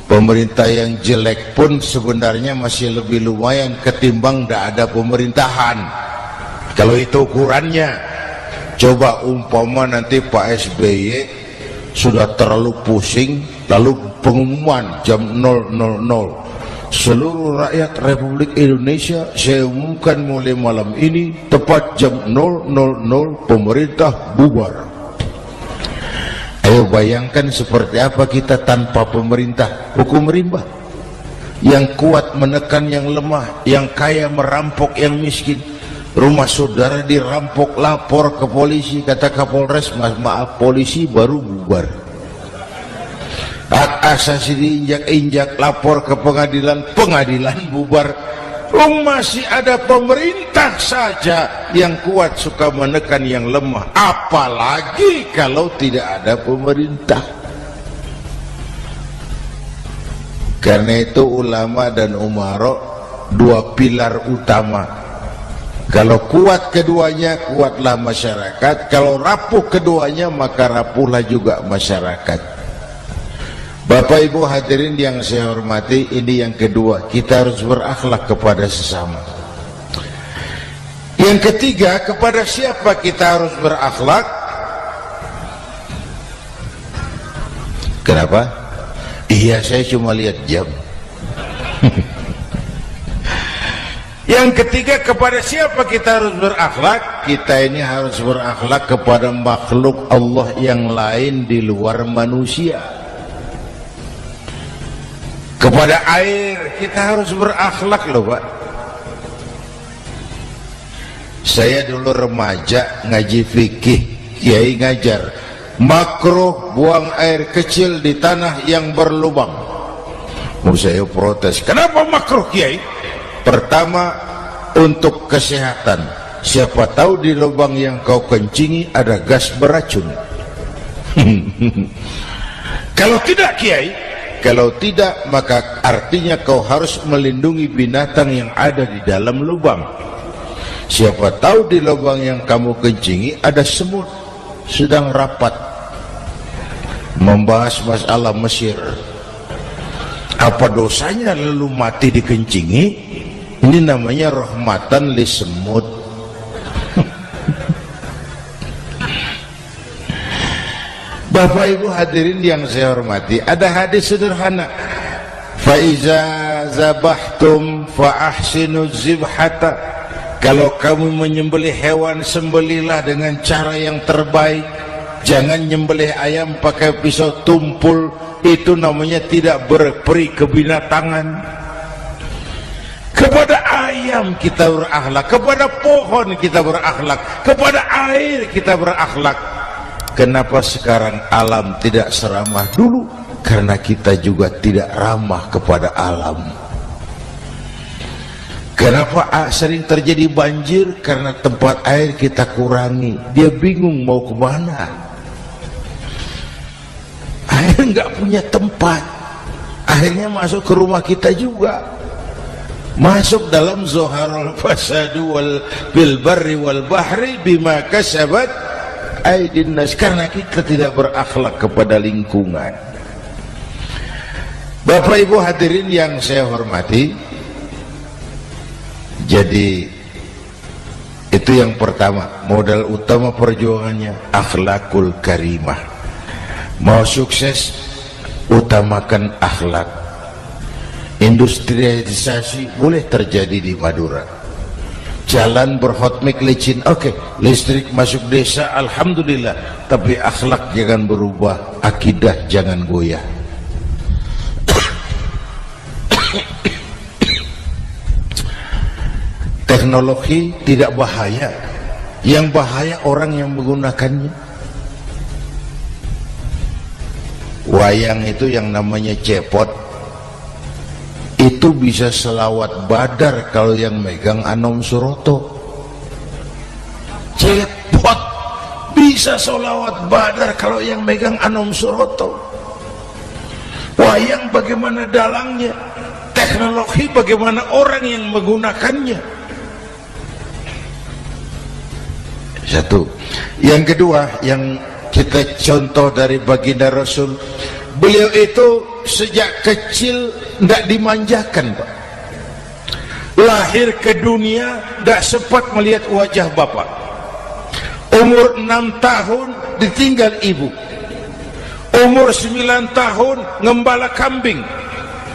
Pemerintah yang jelek pun sebenarnya masih lebih lumayan ketimbang tidak ada pemerintahan. Kalau itu ukurannya. Coba umpama nanti Pak SBY sudah terlalu pusing, lalu pengumuman jam 000, seluruh rakyat Republik Indonesia saya umumkan mulai malam ini tepat jam 000 pemerintah bubar. Ayo bayangkan seperti apa kita tanpa pemerintah. Hukum rimba, yang kuat menekan yang lemah, yang kaya merampok yang miskin. Rumah saudara dirampok, lapor ke polisi, kata Kapolres, maaf polisi baru bubar. Hak asasi diinjak-injak, lapor ke pengadilan, pengadilan bubar. Masih ada pemerintah saja yang kuat suka menekan yang lemah, apalagi kalau tidak ada pemerintah. Karena itu ulama dan umara dua pilar utama. Kalau kuat keduanya, kuatlah masyarakat. Kalau rapuh keduanya, maka rapuhlah juga masyarakat. Bapak Ibu hadirin yang saya hormati, ini yang kedua, kita harus berakhlak kepada sesama. Yang ketiga, kepada siapa kita harus berakhlak? Kenapa? Iya, saya cuma lihat jam. Yang ketiga, kepada siapa kita harus berakhlak? Kita ini harus berakhlak kepada makhluk Allah yang lain di luar manusia. Kepada air kita harus berakhlak loh Pak. Saya dulu remaja ngaji fikih, kiai ngajar makruh buang air kecil di tanah yang berlubang. Saya protes, kenapa makruh kiai? Pertama, untuk kesehatan. Siapa tahu di lubang yang kau kencingi ada gas beracun. Kalau tidak kiai, kalau tidak maka artinya kau harus melindungi binatang yang ada di dalam lubang. Siapa tahu di lubang yang kamu kencingi ada semut sedang rapat membahas masalah Mesir. Apa dosanya lalu mati dikencingi? Ini namanya rahmatan li semut. Bapak Ibu hadirin yang saya hormati, ada hadis sederhana. Fa iza zabahtum fa ahsinu zibhata. Kalau kamu menyembelih hewan, sembelihlah dengan cara yang terbaik. Jangan nyembelih ayam pakai pisau tumpul, itu namanya tidak berperi kebinatangan. Kepada ayam kita berakhlak, kepada pohon kita berakhlak, kepada air kita berakhlak. Kenapa sekarang alam tidak seramah dulu? Karena kita juga tidak ramah kepada alam. Kenapa sering terjadi banjir? Karena tempat air kita kurangi. Dia bingung mau kemana. Air nggak punya tempat, akhirnya masuk ke rumah kita juga, masuk dalam zoharul fasadu bil barri wal bahri bima kasabat aydin nas, karena kita tidak berakhlak kepada lingkungan. Bapak Ibu hadirin yang saya hormati, jadi itu yang pertama, modal utama perjuangannya akhlakul karimah. Mau sukses, utamakan akhlak. Industrialisasi boleh terjadi di Madura, Jalan berhotmik licin, oke. Listrik masuk desa, alhamdulillah. Tapi akhlak jangan berubah, akidah jangan goyah. Teknologi tidak bahaya, yang bahaya orang yang menggunakannya. Wayang itu yang namanya cepot, itu bisa selawat badar kalau yang megang Anom Suroto. Cepot bisa selawat badar kalau yang megang Anom Suroto. Wayang bagaimana dalangnya, teknologi bagaimana orang yang menggunakannya. Satu. Yang kedua, yang kita contoh dari baginda Rasul, beliau itu sejak kecil tidak dimanjakan, Pak. Lahir ke dunia tidak sempat melihat wajah bapak. Umur 6 tahun ditinggal ibu. Umur 9 tahun ngembala kambing,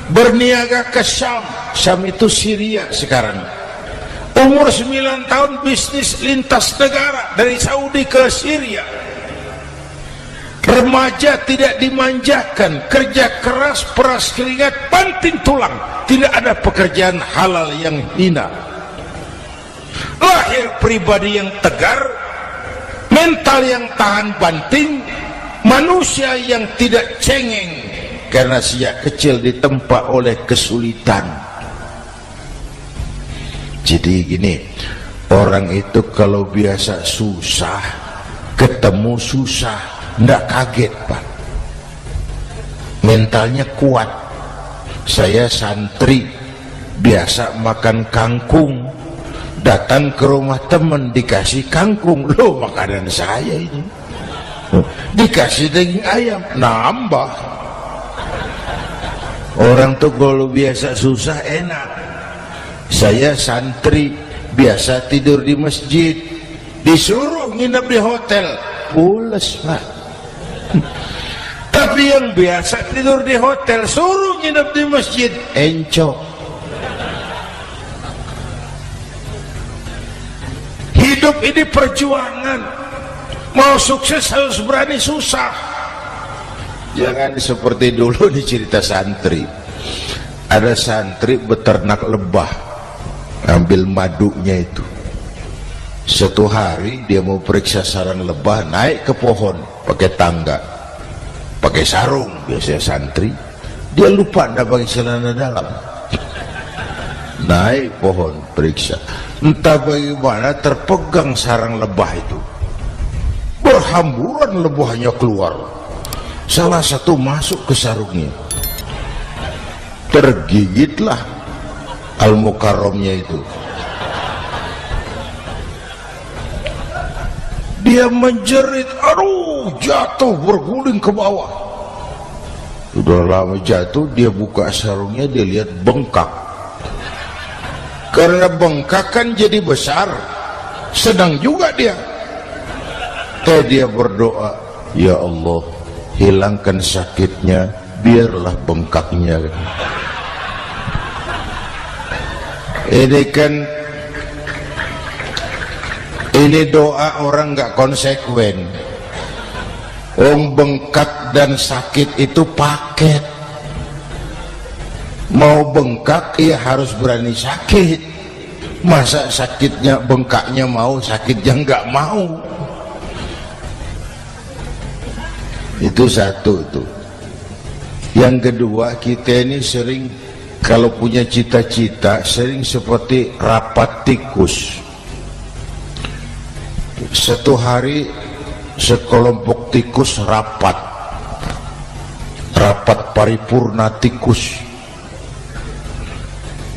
berniaga ke Syam. Syam itu Syria sekarang. Umur 9 tahun bisnis lintas negara dari Saudi ke Syria. Remaja tidak dimanjakan, kerja keras, peras keringat, banting tulang, tidak ada pekerjaan halal yang hina. Lahir pribadi yang tegar, mental yang tahan banting, manusia yang tidak cengeng karena sejak kecil ditempa oleh kesulitan. Jadi gini, orang itu kalau biasa susah, ketemu susah, ndak kaget, Pak. Mentalnya kuat. Saya santri biasa makan kangkung, datang ke rumah teman dikasih kangkung, loh makanan saya ini, dikasih daging ayam, nambah. Orang tuh kalau biasa susah enak. Saya santri biasa tidur di masjid, disuruh nginep di hotel, pules, Pak. Tapi yang biasa tidur di hotel suruh nginep di masjid, encok. Hidup ini perjuangan, mau sukses harus berani susah. Jangan seperti dulu di cerita santri, ada santri beternak lebah, ambil madunya itu. Satu hari dia mau periksa sarang lebah, naik ke pohon pakai tangga, pakai sarung, biasanya santri. Dia lupa tidak pakai celana dalam, naik pohon periksa, entah bagaimana terpegang sarang lebah itu, berhamburan lebahnya keluar, salah satu masuk ke sarungnya, tergigitlah Al-Mukarramnya itu. Dia menjerit, aduh, jatuh, berguling ke bawah. Sudah lama jatuh, dia buka sarungnya, dia lihat bengkak. Karena bengkak kan jadi besar, sedang juga dia. Dia berdoa, ya Allah, hilangkan sakitnya, biarlah bengkaknya. Ini kan, ini doa orang nggak konsekuen. Bengkak dan sakit itu paket. Mau bengkak ya harus berani sakit. Masa sakitnya bengkaknya mau, sakitnya nggak mau. Itu satu tuh. Yang kedua, kita ini sering kalau punya cita-cita sering seperti rapat tikus. Satu hari sekelompok tikus rapat paripurna tikus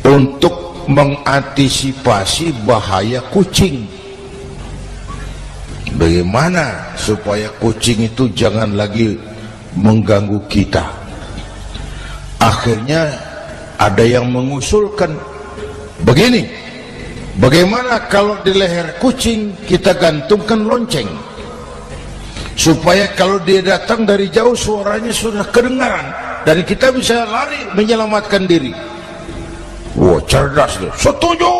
untuk mengantisipasi bahaya kucing. Bagaimana supaya kucing itu jangan lagi mengganggu kita? Akhirnya ada yang mengusulkan begini, bagaimana kalau di leher kucing kita gantungkan lonceng, supaya kalau dia datang dari jauh suaranya sudah kedengaran dan kita bisa lari menyelamatkan diri. Wah, cerdas loh. Setuju.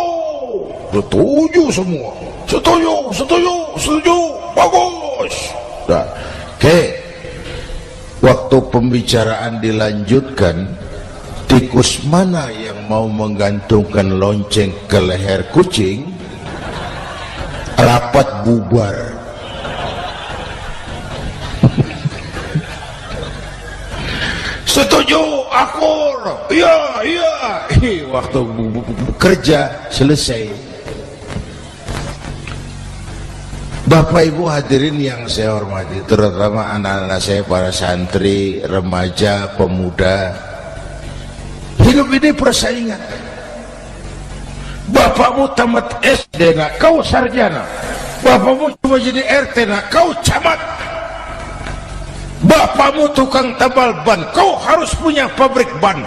setuju semua, setuju, bagus. Nah, oke. Waktu pembicaraan dilanjutkan, tikus mana yang mau menggantungkan lonceng ke leher kucing? Rapat bubar. Setuju, akur. Iya. Waktu kerja selesai. Bapak Ibu hadirin yang saya hormati, terutama anak-anak saya, para santri, remaja, pemuda. Hidup ini persaingan. Bapakmu tamat SD nak, kau sarjana. Bapakmu cuma jadi RT nak, kau camat. Bapakmu tukang tambal ban, kau harus punya pabrik ban.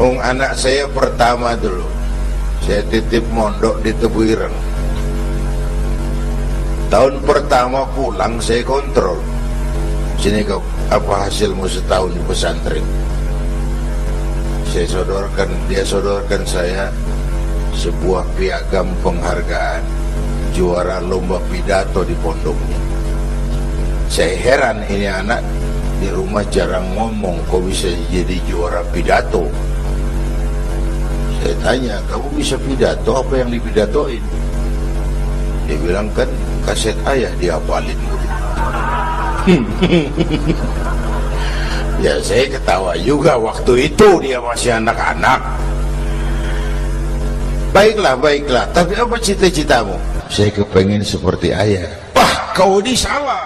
Anak saya pertama dulu, saya titip mondok di Tebu Ireng. Tahun pertama pulang saya kontrol, sini kau, apa hasilmu setahun di pesantren? Dia sodorkan saya sebuah piagam penghargaan juara lomba pidato di pondoknya. Saya heran, ini anak di rumah jarang ngomong, kok bisa jadi juara pidato? Saya tanya, kamu bisa pidato, apa yang dipidatoin? Dia bilang, kan kaset ayah dihafalin. Ya saya ketawa juga, waktu itu dia masih anak-anak. Baiklah, tapi apa cita-citamu? Saya kepengen seperti ayah. Wah, kau ini salah.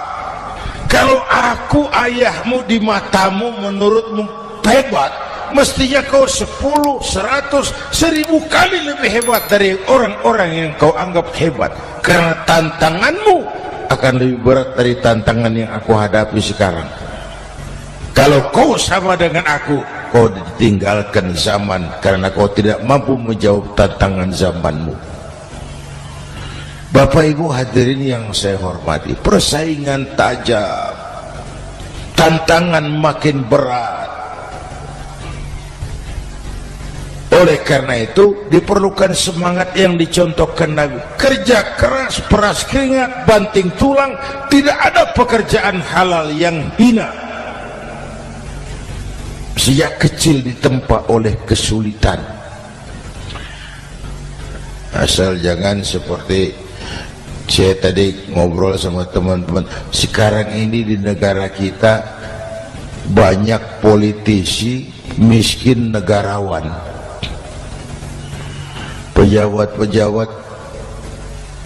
Kalau aku ayahmu di matamu, menurutmu hebat, mestinya kau 10, 100, 1000 kali lebih hebat dari orang-orang yang kau anggap hebat. Karena tantanganmu akan lebih berat dari tantangan yang aku hadapi sekarang. Kalau kau sama dengan aku, kau ditinggalkan zaman karena kau tidak mampu menjawab tantangan zamanmu. Bapak Ibu hadirin yang saya hormati, persaingan tajam, tantangan makin berat. Oleh karena itu diperlukan semangat yang dicontohkan Nabi. Kerja keras, peras keringat, banting tulang. Tidak ada pekerjaan halal yang hina. Sejak kecil ditempa oleh kesulitan. Asal jangan seperti saya tadi ngobrol sama teman-teman, sekarang ini di negara kita banyak politisi miskin negarawan. Pejabat-pejabat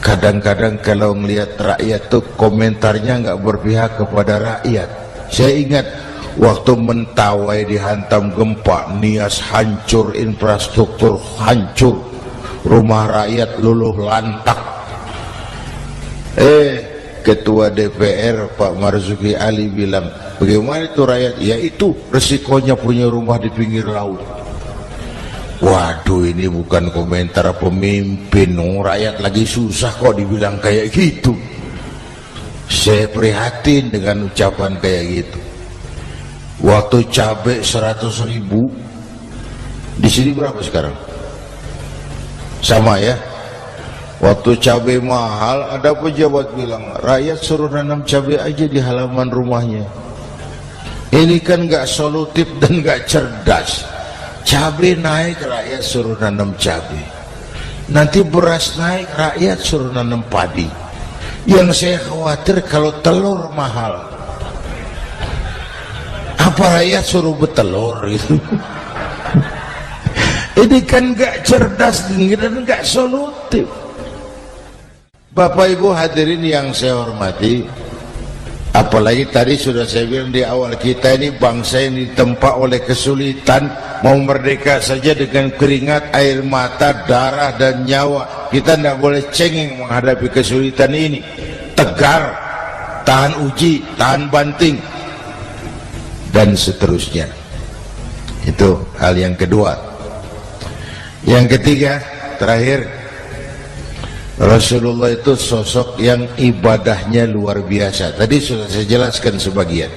kadang-kadang kalau melihat rakyat tuh komentarnya nggak berpihak kepada rakyat. Saya ingat waktu Mentawai dihantam gempa, Nias hancur, infrastruktur hancur, rumah rakyat luluh lantak. Ketua DPR Pak Marzuki Ali bilang, bagaimana itu rakyat? Ya itu resikonya punya rumah di pinggir laut. Waduh, ini bukan komentar pemimpin, rakyat lagi susah kok dibilang kayak gitu. Saya prihatin dengan ucapan kayak gitu. Waktu cabai 100.000, di sini berapa sekarang? Sama ya. Waktu cabai mahal, ada pejabat bilang, rakyat suruh nanam cabai aja di halaman rumahnya. Ini kan gak solutif dan gak cerdas. Cabai naik, rakyat suruh nanam cabai. Nanti beras naik, rakyat suruh nanam padi. Yang saya khawatir kalau telur mahal, apa rakyat suruh betelur gitu? Ini kan gak cerdas dan gak solutif. Bapak Ibu hadirin yang saya hormati, apalagi tadi sudah saya bilang di awal, kita ini bangsa yang ditempa oleh kesulitan. Mau merdeka saja dengan keringat, air mata, darah dan nyawa. Kita tidak boleh cengeng menghadapi kesulitan ini. Tegar, tahan uji, tahan banting, dan seterusnya. Itu hal yang kedua. Yang ketiga, terakhir, Rasulullah itu sosok yang ibadahnya luar biasa. Tadi sudah saya jelaskan sebagian.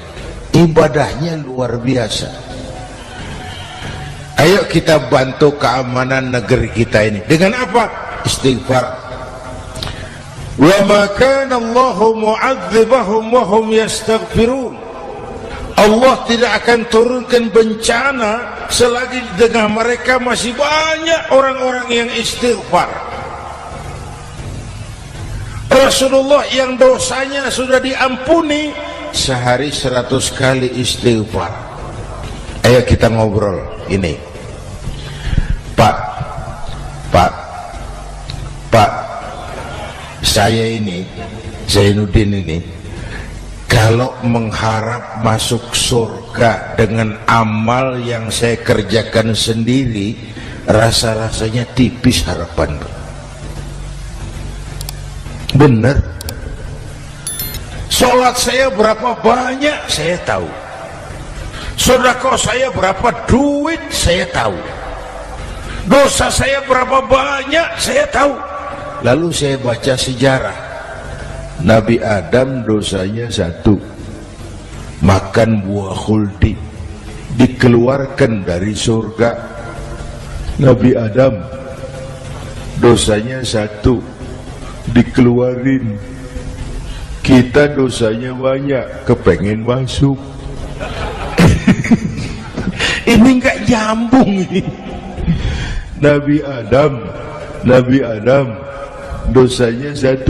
Ibadahnya luar biasa. Ayo kita bantu keamanan negeri kita ini dengan apa? Istighfar. Wa ma kana Allahu mu'adzibahum wa hum yastaghfirun. Allah tidak akan turunkan bencana selagi di tengah mereka masih banyak orang-orang yang istighfar. Rasulullah yang dosanya sudah diampuni sehari 100 kali istighfar. Ayo kita ngobrol ini. Pak, saya ini Zainuddin ini kalau mengharap masuk surga dengan amal yang saya kerjakan sendiri, rasa-rasanya tipis harapan. Bener. Sholat saya berapa banyak saya tahu, sedekah saya berapa duit saya tahu, dosa saya berapa banyak saya tahu. Lalu saya baca sejarah, Nabi Adam dosanya 1, makan buah khuldi, dikeluarkan dari surga. Nabi Adam dosanya 1, dikeluarin. Kita dosanya banyak, kepengen masuk. Ini nggak nyambung ini. Nabi Adam dosanya 1,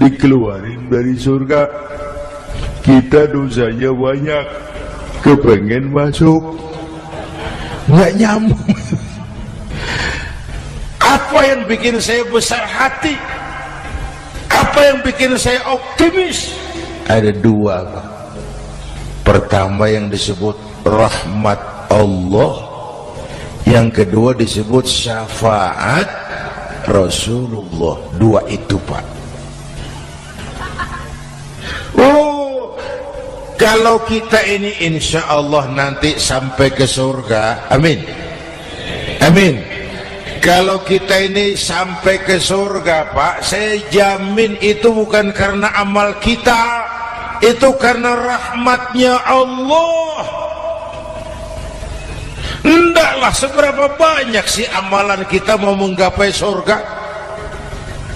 dikeluarin dari surga. Kita dosanya banyak, kepengen masuk. Nggak nyambung. Apa yang bikin saya besar hati? Apa yang bikin saya optimis? Ada 2, Pak. Pertama yang disebut rahmat Allah, yang kedua disebut syafaat Rasulullah. 2 itu, Pak. Oh, kalau kita ini insya Allah nanti sampai ke surga, amin, amin. Kalau kita ini sampai ke surga, Pak, saya jamin itu bukan karena amal kita, itu karena rahmatnya Allah. Hendaklah seberapa banyak sih amalan kita mau menggapai surga.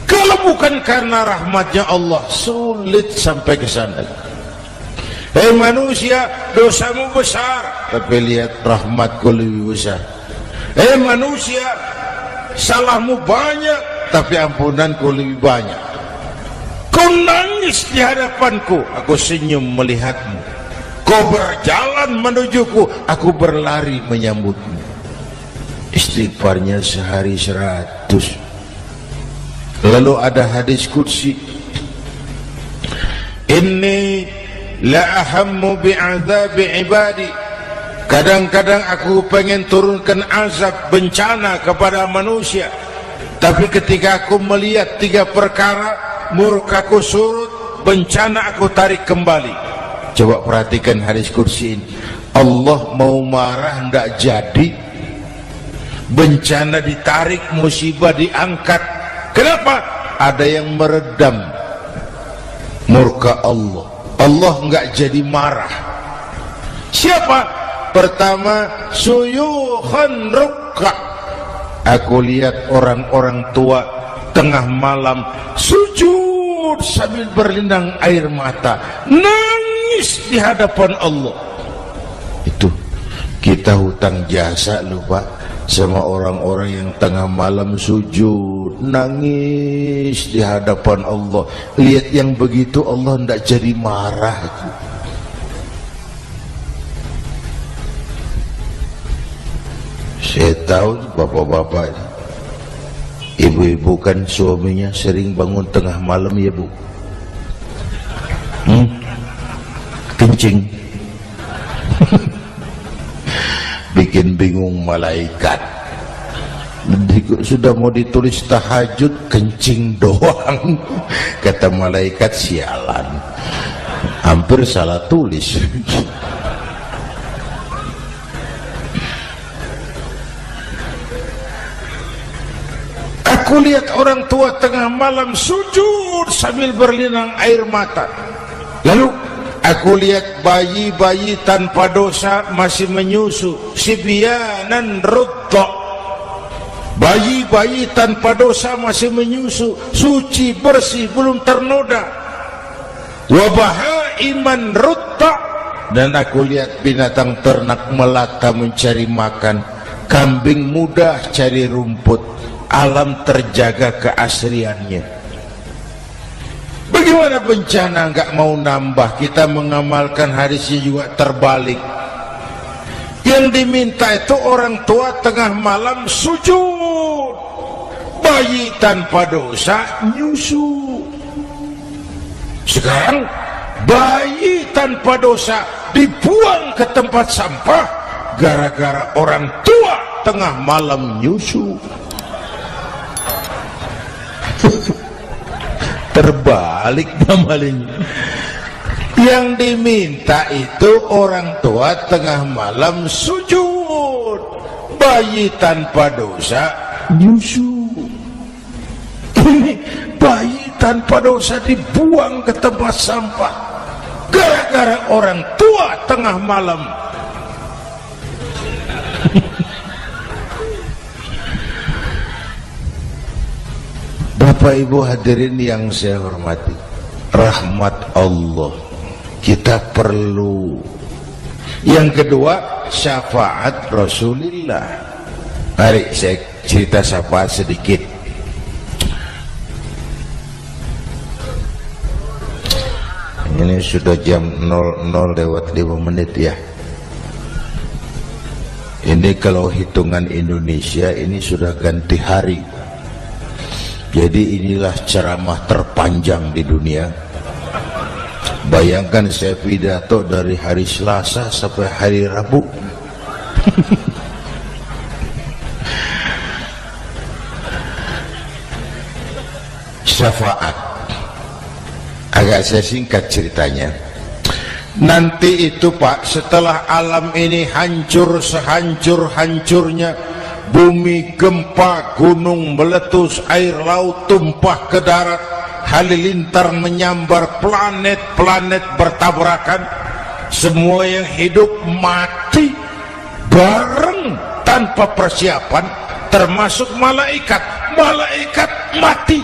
Kalau bukan karena rahmatnya Allah, sulit sampai ke sana. Hei manusia, dosamu besar, tapi lihat rahmatku lebih besar. Hei manusia, salahmu banyak, tapi ampunanku lebih banyak. Kau nangis di hadapanku, aku senyum melihatmu. Kau berjalan menujuku, aku berlari menyambutmu. Istighfarnya sehari 100. Lalu ada hadis qudsi, inni la ahammu bi'adzabi ibadi. Kadang-kadang aku pengen turunkan azab bencana kepada manusia, tapi ketika aku melihat 3 perkara, murkaku surut, bencana aku tarik kembali. Coba perhatikan hadis qudsi ini. Allah mau marah ndak jadi, bencana ditarik, musibah diangkat. Kenapa? Ada yang meredam murka Allah. Allah nggak jadi marah. Siapa? Pertama, suyukhan rukka. Aku lihat orang-orang tua tengah malam sujud sambil berlinang air mata, nangis di hadapan Allah. Itu kita hutang jasa lupa sama orang-orang yang tengah malam sujud nangis di hadapan Allah. Lihat yang begitu Allah tidak jadi marah. Saya tahu bapak-bapak, ibu-ibu kan suaminya sering bangun tengah malam, ya Bu, kencing, bikin bingung malaikat. Sudah mau ditulis tahajud, kencing doang. Kata malaikat, sialan, hampir salah tulis. Aku lihat orang tua tengah malam sujud sambil berlinang air mata. Lalu Aku lihat bayi-bayi tanpa dosa masih menyusu, sibyanan rudda. Bayi-bayi tanpa dosa masih menyusu, suci bersih, belum ternoda. Wa bahaiman rudda, dan aku lihat binatang ternak melata mencari makan, kambing muda cari rumput, alam terjaga keasriannya. Bagaimana bencana enggak mau nambah, kita mengamalkan hadisnya juga terbalik. Yang diminta itu orang tua tengah malam sujud, bayi tanpa dosa nyusu. Sekarang bayi tanpa dosa dibuang ke tempat sampah gara-gara orang tua tengah malam nyusu. Terbalik namanya. Yang diminta itu orang tua tengah malam sujud, bayi tanpa dosa nyusu. Ini bayi tanpa dosa dibuang ke tempat sampah gara-gara orang tua tengah malam. Bapak Ibu hadirin yang saya hormati, rahmat Allah kita perlu. Yang kedua, syafaat Rasulullah. Mari saya cerita syafaat sedikit. Ini sudah jam 00:05 ya. Ini kalau hitungan Indonesia ini sudah ganti hari. Jadi inilah ceramah terpanjang di dunia. Bayangkan saya pidato dari hari Selasa sampai hari Rabu. Syafaat. Agak saya singkat ceritanya. Nanti itu Pak, setelah alam ini hancur sehancur-hancurnya, bumi gempa, gunung meletus, air laut tumpah ke darat, halilintar menyambar, planet-planet bertabrakan, semua yang hidup mati bareng tanpa persiapan, termasuk malaikat mati.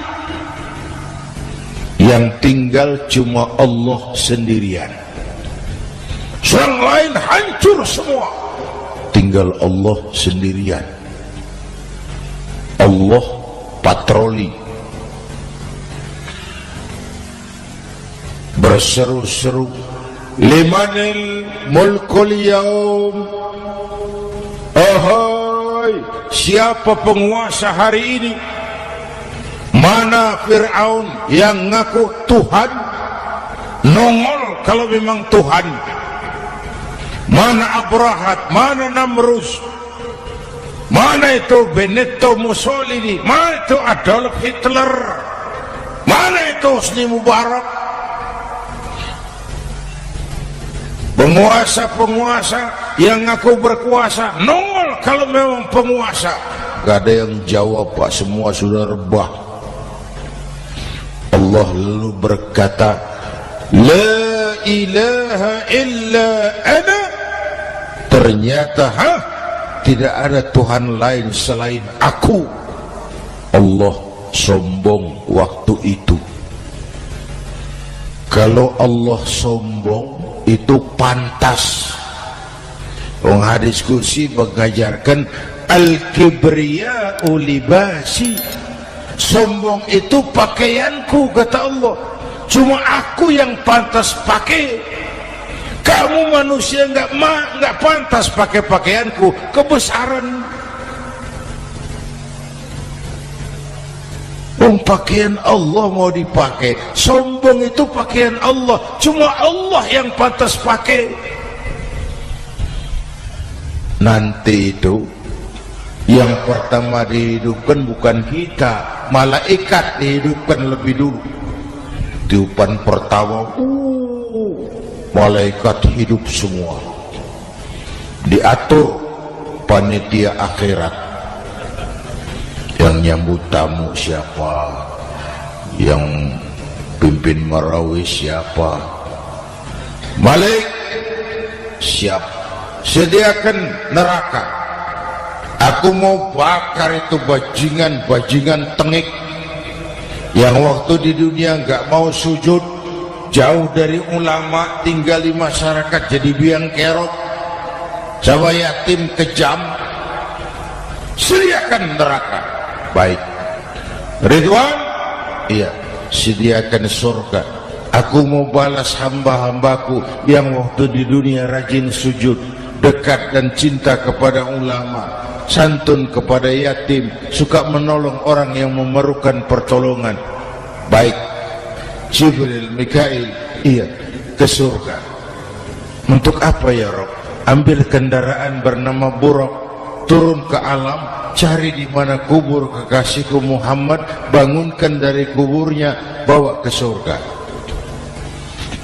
Yang tinggal cuma Allah sendirian. Yang lain hancur semua, tinggal Allah sendirian. Allah patroli, berseru-seru, limanil mulkul yaum, ahai, siapa penguasa hari ini? Mana Fir'aun yang ngaku Tuhan? Nongol kalau memang Tuhan. Mana Abrahat? Mana Namrus? Mana itu Benito Mussolini? Mana itu Adolf Hitler? Mana itu Hosni Mubarak? Penguasa-penguasa yang ngaku berkuasa, nongol kalau memang penguasa. Gak ada yang jawab Pak, semua sudah rebah. Allah lalu berkata, la ilaha illa ana. Ternyata tidak ada Tuhan lain selain aku. Allah sombong waktu itu. Kalau Allah sombong itu pantas. Hadis kursi mengajarkan al-kibriya'u libasi. Sombong itu pakaianku, kata Allah. Cuma aku yang pantas pakai. Kamu manusia nggak pantas pakai pakaianku, kebesaran. Pakaian Allah mau dipakai. Sombong itu pakaian Allah, cuma Allah yang pantas pakai. Nanti itu yang pertama dihidupkan bukan kita, malaikat dihidupkan lebih dulu. Tiupan pertama, malaikat hidup semua. Diatur panitia akhirat. Yang nyambut tamu siapa, yang pimpin marawis siapa, Malik, siap, sediakan neraka. Aku mau bakar itu bajingan-bajingan tengik yang waktu di dunia nggak mau sujud, jauh dari ulama, tinggal di masyarakat jadi biang kerok, sama yatim kejam. Sediakan neraka. Baik. Ridwan, iya, sediakan surga. Aku mau balas hamba-hambaku yang waktu di dunia rajin sujud, dekat dan cinta kepada ulama, santun kepada yatim, suka menolong orang yang memerlukan pertolongan. Baik. Jibril, Mikail, iya, ke surga. Untuk apa ya Rob? Ambil kendaraan bernama Buraq, turun ke alam, cari di mana kubur kekasihku Muhammad, bangunkan dari kuburnya, bawa ke surga.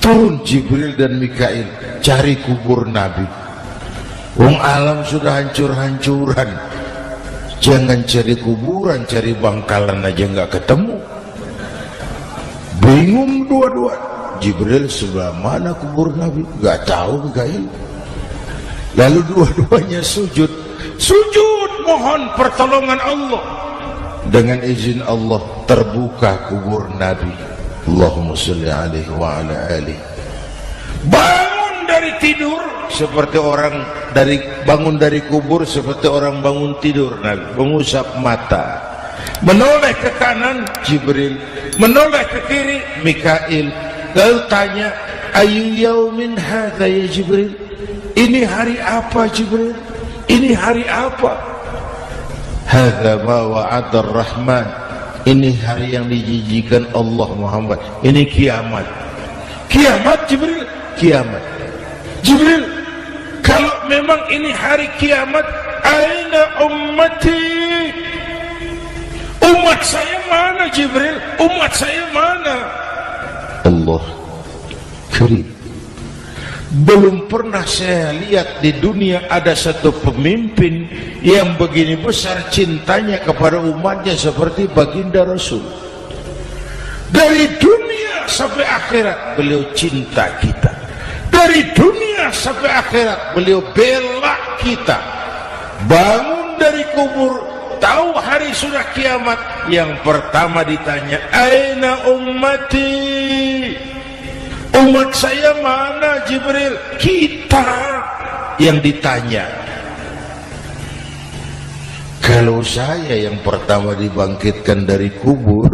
Turun Jibril dan Mikail, cari kubur Nabi. Wong alam sudah hancur-hancuran, jangan cari kuburan, cari bangkalan aja nggak ketemu. Bingung dua-dua. Jibril, sebelah mana kubur Nabi? Nggak tahu Mikail. Lalu dua-duanya sujud mohon pertolongan Allah. Dengan izin Allah terbuka kubur Nabi. Allahumma sholli alaihi wa ala alihi. Bangun dari tidur seperti orang bangun dari kubur, seperti orang bangun tidur. Nabi mengusap mata, menoleh ke kanan Jibril, menoleh ke kiri Mikail. Lalu tanya, ayu yaumin hadza ya Jibril? Ini hari apa Jibril? Ini hari apa? Hadza ma wa'ada ar-Rahman. Ini hari yang dijanjikan Allah Muhammad. Ini kiamat. Kiamat Jibril? Kiamat. Jibril, kalau memang ini hari kiamat, aina ummati? Umat saya mana Jibril? Umat saya mana? Allah karim. Belum pernah saya lihat di dunia ada satu pemimpin yang begini besar cintanya kepada umatnya seperti baginda Rasul. Dari dunia sampai akhirat beliau cinta kita. Dari dunia sampai akhirat beliau bela kita. Bangun dari kubur, tahu hari sudah kiamat, yang pertama ditanya, aina ummati? Umat saya mana Jibril? Kita yang ditanya. Kalau saya yang pertama dibangkitkan dari kubur,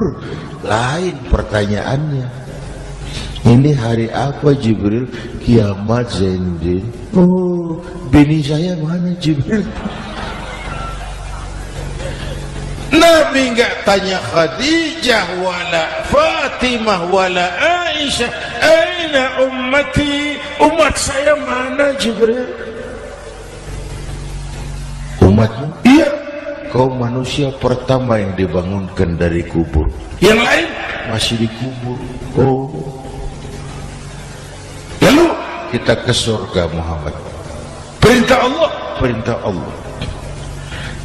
lain pertanyaannya. Ini hari apa Jibril? Kiamat Zainuddin. Oh, bini saya mana Jibril? Nabi enggak tanya Khadijah wala Fatimah wala Aisyah, aina ummati? Umat saya mana Jibril? Umatmu? Iya, kau manusia pertama yang dibangunkan dari kubur. Yang lain masih dikubur. Oh. Lalu kita ke surga Muhammad. Perintah Allah, perintah Allah.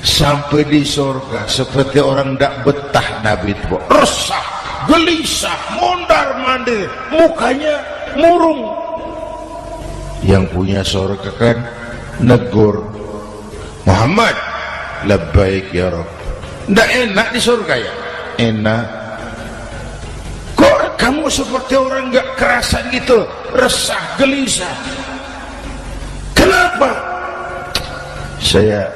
Sampai di surga seperti orang tidak betah Nabi itu, resah, gelisah, mondar-mandir, mukanya murung. Yang punya surga kan negur, Muhammad, labbaik ya Rabb. Tidak enak di surga ya? Enak. Kok kamu seperti orang nggak kerasan gitu, resah, gelisah? Kenapa? Saya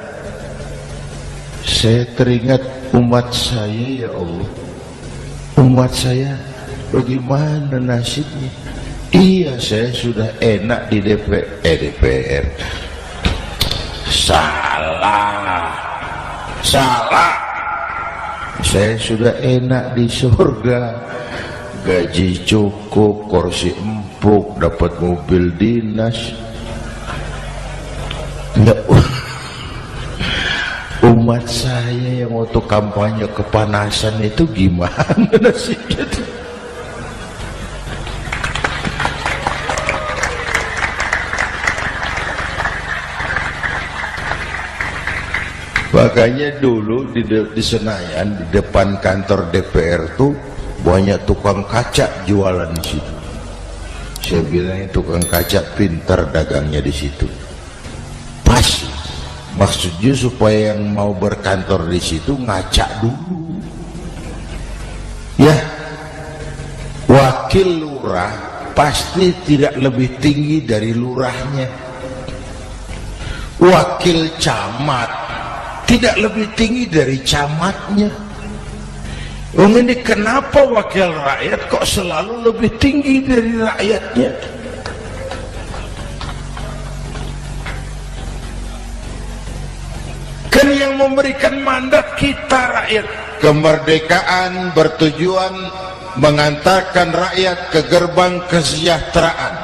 teringat umat saya ya Allah. Umat saya bagaimana nasibnya? Iya, saya sudah enak di DPR. Salah. Saya sudah enak di surga, gaji cukup, kursi empuk, dapat mobil dinas. Nggak. Umat saya yang waktu kampanye kepanasan itu gimana nasibnya itu? Makanya dulu di Senayan, di depan kantor DPR tuh banyak tukang kaca jualan di situ. Saya bilang tukang kaca pintar dagangnya di situ. Pas. Maksudnya supaya yang mau berkantor di situ ngaca dulu. Ya. Wakil lurah pasti tidak lebih tinggi dari lurahnya. Wakil camat tidak lebih tinggi dari camatnya. Ini kenapa wakil rakyat kok selalu lebih tinggi dari rakyatnya? Kan yang memberikan mandat kita rakyat. Kemerdekaan bertujuan mengantarkan rakyat ke gerbang kesejahteraan.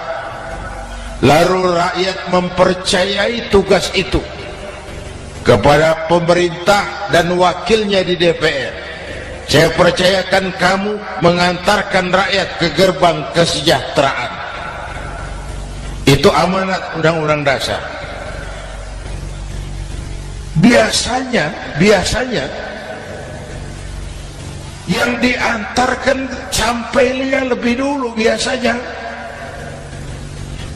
Lalu rakyat mempercayai tugas itu kepada pemerintah dan wakilnya di DPR. Saya percayakan kamu mengantarkan rakyat ke gerbang kesejahteraan. Itu amanat Undang-Undang Dasar. Biasanya yang diantarkan sampainya lebih dulu biasanya.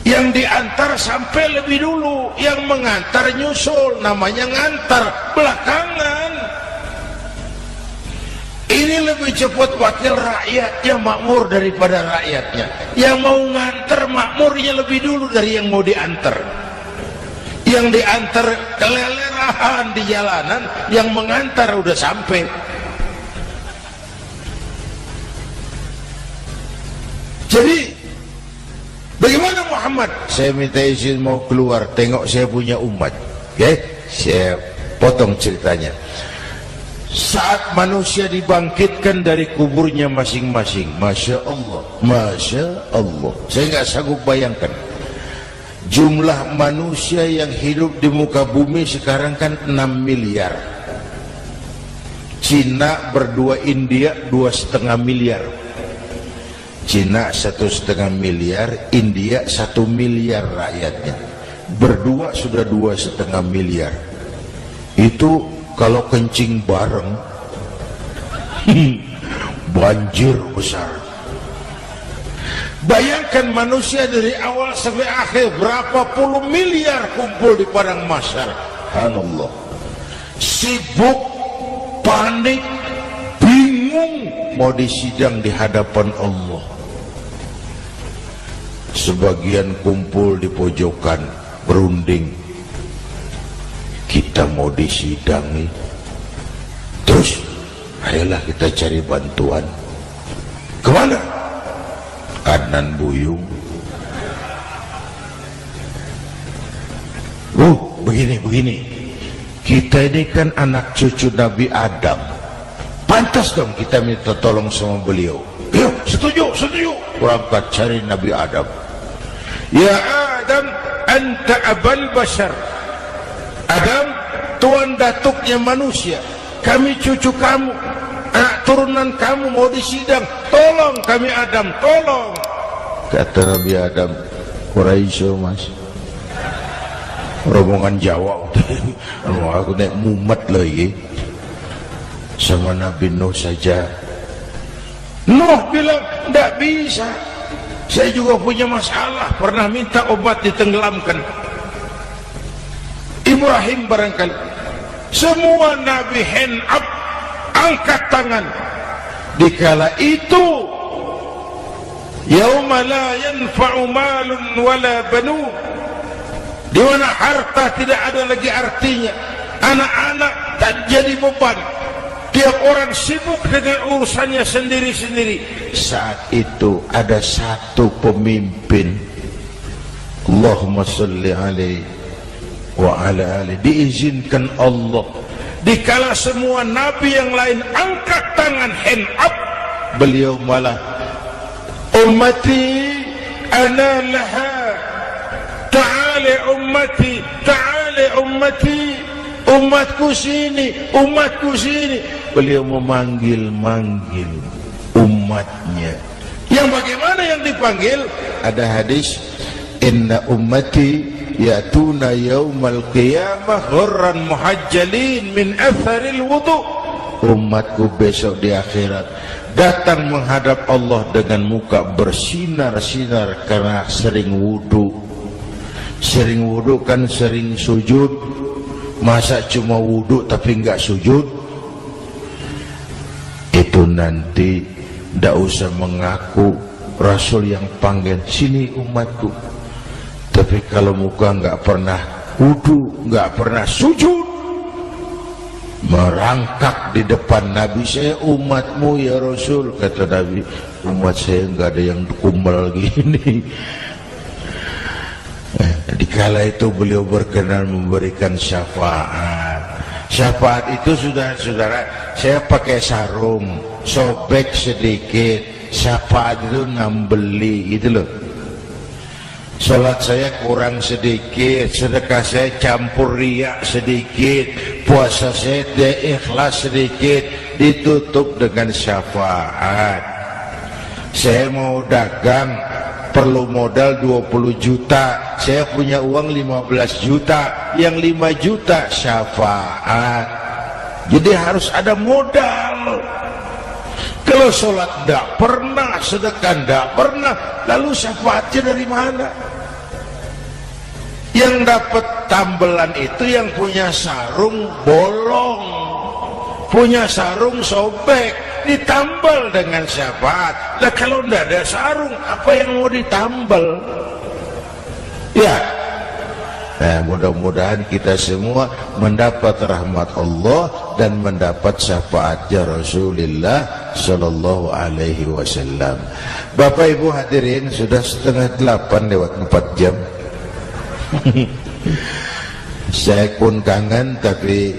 Yang diantar sampai lebih dulu, yang mengantar nyusul, namanya ngantar belakangan. Ini lebih cepat wakil rakyatnya makmur daripada rakyatnya. Yang mau ngantar makmurnya lebih dulu dari yang mau diantar. Yang diantar kelelerahan di jalanan, yang mengantar udah sampai. Jadi bagaimana Muhammad? Saya minta izin mau keluar, tengok saya punya umat. Okay? Saya potong ceritanya. Saat manusia dibangkitkan dari kuburnya masing-masing, Masya Allah, Masya Allah, saya nggak sanggup bayangkan jumlah manusia yang hidup di muka bumi sekarang kan 6 miliar. Cina berdua, India 2,5 miliar. Cina 1,5 miliar, India 1 miliar rakyatnya. Berdua sudah 2,5 miliar. Itu kalau kencing bareng banjir besar. Bayangkan manusia dari awal sampai akhir berapa puluh miliar kumpul di padang mahsyar. Subhanallah. Sibuk, panik, bingung mau disidang di hadapan Allah. Sebagian kumpul di pojokan berunding, kita mau disidangi. Terus ayolah kita cari bantuan. Kemana? Adnan Buyung. Begini. Kita ini kan anak cucu Nabi Adam. Pantas dong kita minta tolong sama beliau. Yuk, setuju. Berangkat cari Nabi Adam. Ya Adam, anta abal bashar. Adam, tuan datuknya manusia. Kami cucu kamu, anak turunan kamu mau disidang. Tolong kami Adam, tolong. Kata Nabi Adam, Quraisy mas, rombongan Jawa. Aku naik mumet lagi sama Nabi Nuh saja. Nuh bilang, tidak bisa. Saya juga punya masalah, pernah minta obat ditenggelamkan. Ibrahim barangkali. Semua Nabi hand up, angkat tangan. Dikala itu, yauma la yanfa'u malun wala banun, di mana harta tidak ada lagi artinya, anak-anak tak jadi beban, tiap orang sibuk dengan urusannya sendiri-sendiri. Saat itu ada satu pemimpin, Allahumma salli alaihi wa ala alihi, diizinkan Allah. Dikala semua nabi yang lain angkat tangan hand up, beliau malah ummati ana laha, ta'ali ummati, ta'ali ummati, umatku sini, umatku sini. Beliau memanggil-manggil umatnya. Yang bagaimana yang dipanggil? Ada hadis, inna ummati ya'tuna yaumal qiyamah ghurran muhajjalin min atharil wudu. Umatku besok di akhirat datang menghadap Allah dengan muka bersinar-sinar karena sering wudu. Sering wudu kan sering sujud. Masa cuma wudu tapi enggak sujud? Itu nanti ndak usah mengaku Rasul yang panggil, sini umatku. Tapi kalau muka enggak pernah wudu, enggak pernah sujud, merangkak di depan Nabi, saya umatmu ya Rasul. Kata Nabi, umat saya enggak ada yang kumbal gini. Dikala itu beliau berkenan memberikan syafaat. Syafaat itu saudara-saudara, saya pakai sarung, sobek sedikit. Syafaat itu ngambeli gitu loh. Salat saya kurang sedikit, sedekah saya campur riak sedikit, puasa saya ikhlas sedikit, ditutup dengan syafaat. Saya mau dagang, perlu modal 20 juta, saya punya uang 15 juta, yang 5 juta syafaat. Jadi harus ada modal. Kalau sholat tidak pernah, sedekah tidak pernah, lalu syafaatnya dari mana? Yang dapat tambelan itu yang punya sarung bolong, punya sarung sobek, ditambal dengan syafaat. Nah kalau tidak ada sarung, apa yang mau ditambal? Ya, nah mudah-mudahan kita semua mendapat rahmat Allah dan mendapat syafaatnya Rasulullah Sallallahu Alaihi Wasallam. Bapak Ibu hadirin, sudah 7:30 lewat 4 jam. Saya pun kangen, tapi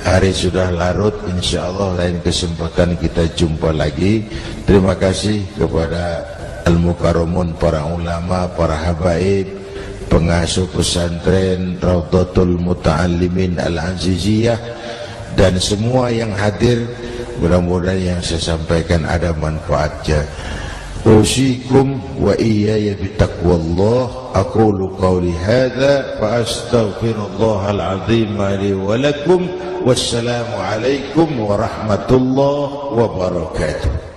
hari sudah larut. Insya Allah lain kesempatan kita jumpa lagi. Terima kasih kepada Al-Mukarramun, para ulama, para habaib, pengasuh pesantren Raudhatul Muta'allimin Al-Aziziyah, dan semua yang hadir. Mudah-mudahan yang saya sampaikan ada manfaatnya. Usikum wa iyaya bitaqwallah. Aqulu qawli hadza fa astaghfirullahal azim li wa lakum. Wassalamu alaikum warahmatullahi wabarakatuh.